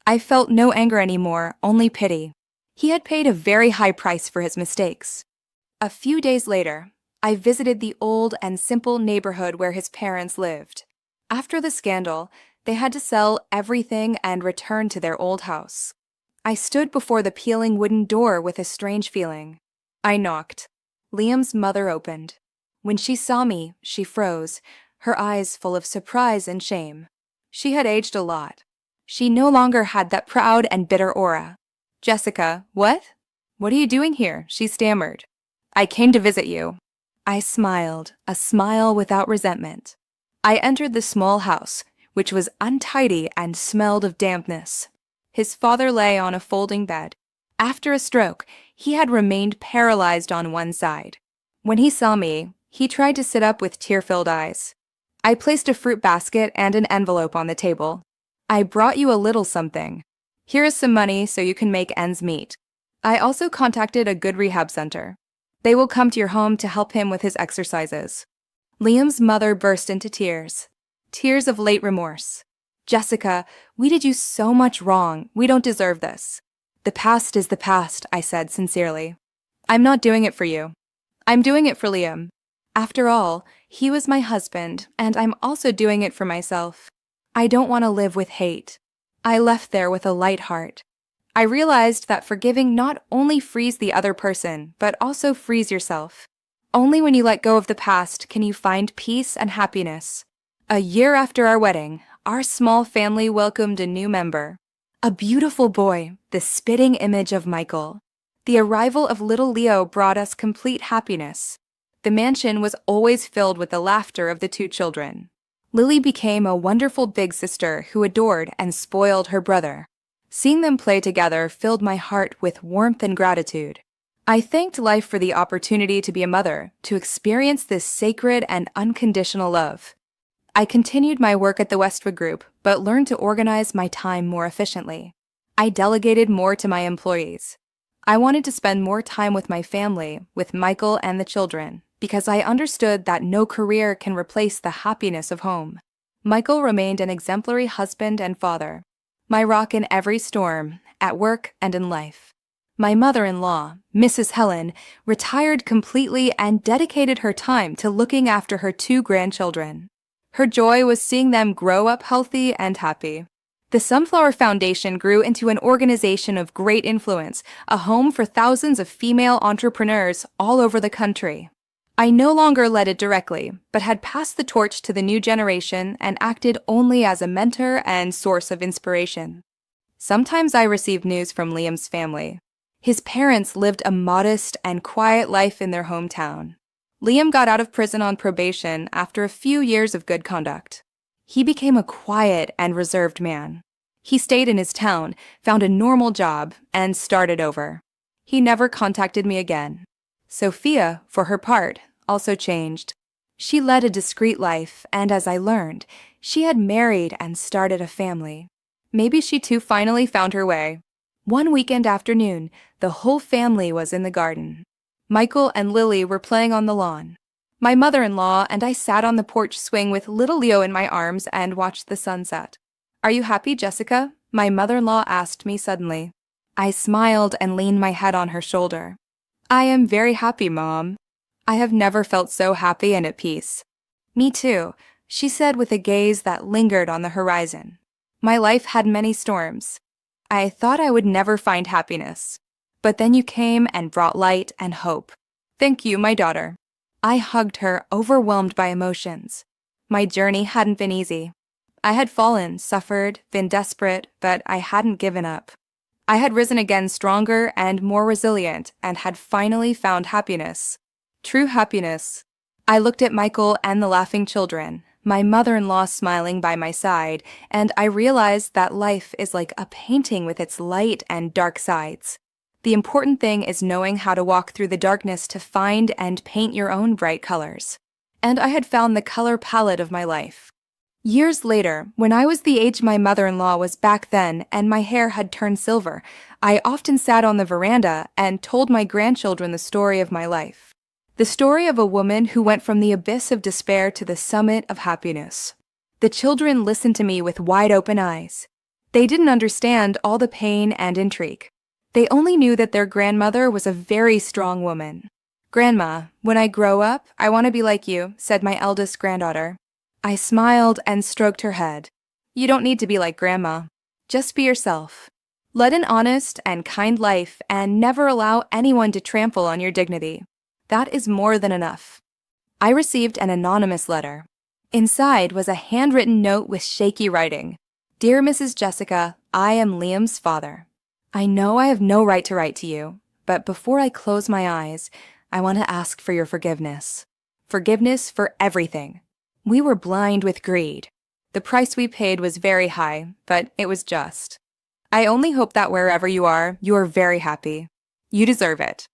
I felt no anger anymore, only pity. He had paid a very high price for his mistakes. A few days later, I visited the old and simple neighborhood where his parents lived. After the scandal, they had to sell everything and return to their old house. I stood before the peeling wooden door with a strange feeling. I knocked. Liam's mother opened. When she saw me, she froze, her eyes full of surprise and shame. She had aged a lot. She no longer had that proud and bitter aura. Jessica, what? What are you doing here? She stammered. I came to visit you. I smiled, a smile without resentment. I entered the small house, which was untidy and smelled of dampness. His father lay on a folding bed. After a stroke, he had remained paralyzed on one side. When he saw me, he tried to sit up with tear-filled eyes. I placed a fruit basket and an envelope on the table. I brought you a little something. Here is some money so you can make ends meet. I also contacted a good rehab center. They will come to your home to help him with his exercises. Liam's mother burst into tears. Tears of late remorse. Jessica, we did you so much wrong. We don't deserve this. The past is the past, I said sincerely. I'm not doing it for you. I'm doing it for Liam. After all, he was my husband, and I'm also doing it for myself. I don't want to live with hate. I left there with a light heart. I realized that forgiving not only frees the other person, but also frees yourself. Only when you let go of the past can you find peace and happiness. A year after our wedding, our small family welcomed a new member. A beautiful boy, the spitting image of Michael. The arrival of little Leo brought us complete happiness. The mansion was always filled with the laughter of the two children. Lily became a wonderful big sister who adored and spoiled her brother. Seeing them play together filled my heart with warmth and gratitude. I thanked life for the opportunity to be a mother, to experience this sacred and unconditional love. I continued my work at the Westwood Group, but learned to organize my time more efficiently. I delegated more to my employees. I wanted to spend more time with my family, with Michael and the children, because I understood that no career can replace the happiness of home. Michael remained an exemplary husband and father, my rock in every storm, at work and in life. My mother-in-law, Mrs. Helen, retired completely and dedicated her time to looking after her two grandchildren. Her joy was seeing them grow up healthy and happy. The Sunflower Foundation grew into an organization of great influence, a home for thousands of female entrepreneurs all over the country. I no longer led it directly, but had passed the torch to the new generation and acted only as a mentor and source of inspiration. Sometimes I received news from Liam's family. His parents lived a modest and quiet life in their hometown. Liam got out of prison on probation after a few years of good conduct. He became a quiet and reserved man. He stayed in his town, found a normal job, and started over. He never contacted me again. Sophia, for her part, also changed. She led a discreet life, and as I learned, she had married and started a family. Maybe she too finally found her way. One weekend afternoon, the whole family was in the garden. Michael and Lily were playing on the lawn. My mother-in-law and I sat on the porch swing with little Leo in my arms and watched the sunset. Are you happy, Jessica? My mother-in-law asked me suddenly. I smiled and leaned my head on her shoulder. I am very happy, Mom. I have never felt so happy and at peace. Me too, she said with a gaze that lingered on the horizon. My life had many storms. I thought I would never find happiness. But then you came and brought light and hope. Thank you, my daughter. I hugged her, overwhelmed by emotions. My journey hadn't been easy. I had fallen, suffered, been desperate, but I hadn't given up. I had risen again stronger and more resilient and had finally found happiness. True happiness. I looked at Michael and the laughing children, my mother-in-law smiling by my side, and I realized that life is like a painting with its light and dark sides. The important thing is knowing how to walk through the darkness to find and paint your own bright colors. And I had found the color palette of my life. Years later, when I was the age my mother-in-law was back then and my hair had turned silver, I often sat on the veranda and told my grandchildren the story of my life. The story of a woman who went from the abyss of despair to the summit of happiness. The children listened to me with wide-open eyes. They didn't understand all the pain and intrigue. They only knew that their grandmother was a very strong woman. "Grandma, when I grow up, I want to be like you," said my eldest granddaughter. I smiled and stroked her head. "You don't need to be like Grandma. Just be yourself. Lead an honest and kind life and never allow anyone to trample on your dignity. That is more than enough." I received an anonymous letter. Inside was a handwritten note with shaky writing. "Dear Mrs. Jessica, I am Liam's father. I know I have no right to write to you, but before I close my eyes, I want to ask for your forgiveness. Forgiveness for everything. We were blind with greed. The price we paid was very high, but it was just. I only hope that wherever you are very happy. You deserve it."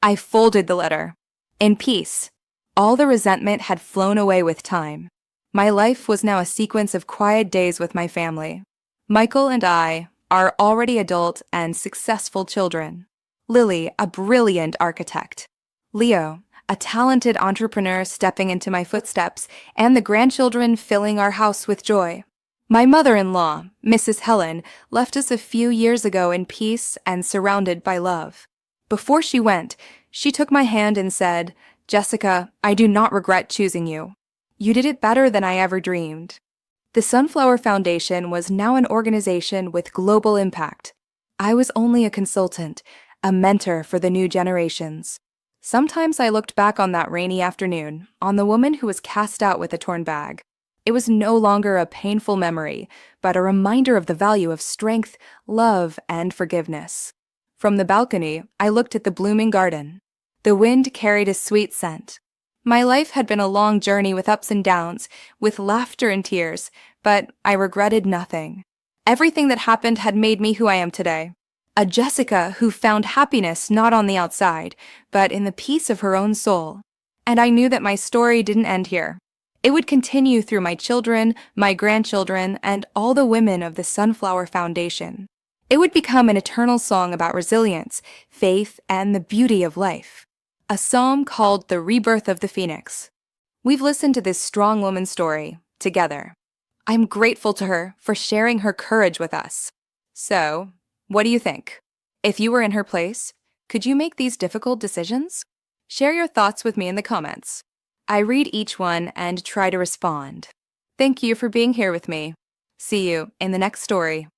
I folded the letter. In peace. All the resentment had flown away with time. My life was now a sequence of quiet days with my family. Michael and I are already adult and successful children. Lily, a brilliant architect. Leo, a talented entrepreneur stepping into my footsteps, and the grandchildren filling our house with joy. My mother-in-law, Mrs. Helen, left us a few years ago in peace and surrounded by love. Before she went, she took my hand and said, "Jessica, I do not regret choosing you. You did it better than I ever dreamed." The Sunflower Foundation was now an organization with global impact. I was only a consultant, a mentor for the new generations. Sometimes I looked back on that rainy afternoon, on the woman who was cast out with a torn bag. It was no longer a painful memory, but a reminder of the value of strength, love, and forgiveness. From the balcony, I looked at the blooming garden. The wind carried a sweet scent. My life had been a long journey with ups and downs, with laughter and tears, but I regretted nothing. Everything that happened had made me who I am today. A Jessica who found happiness not on the outside, but in the peace of her own soul. And I knew that my story didn't end here. It would continue through my children, my grandchildren, and all the women of the Sunflower Foundation. It would become an eternal song about resilience, faith, and the beauty of life. A psalm called The Rebirth of the Phoenix. We've listened to this strong woman's story, together. I'm grateful to her for sharing her courage with us. So, what do you think? If you were in her place, could you make these difficult decisions? Share your thoughts with me in the comments. I read each one and try to respond. Thank you for being here with me. See you in the next story.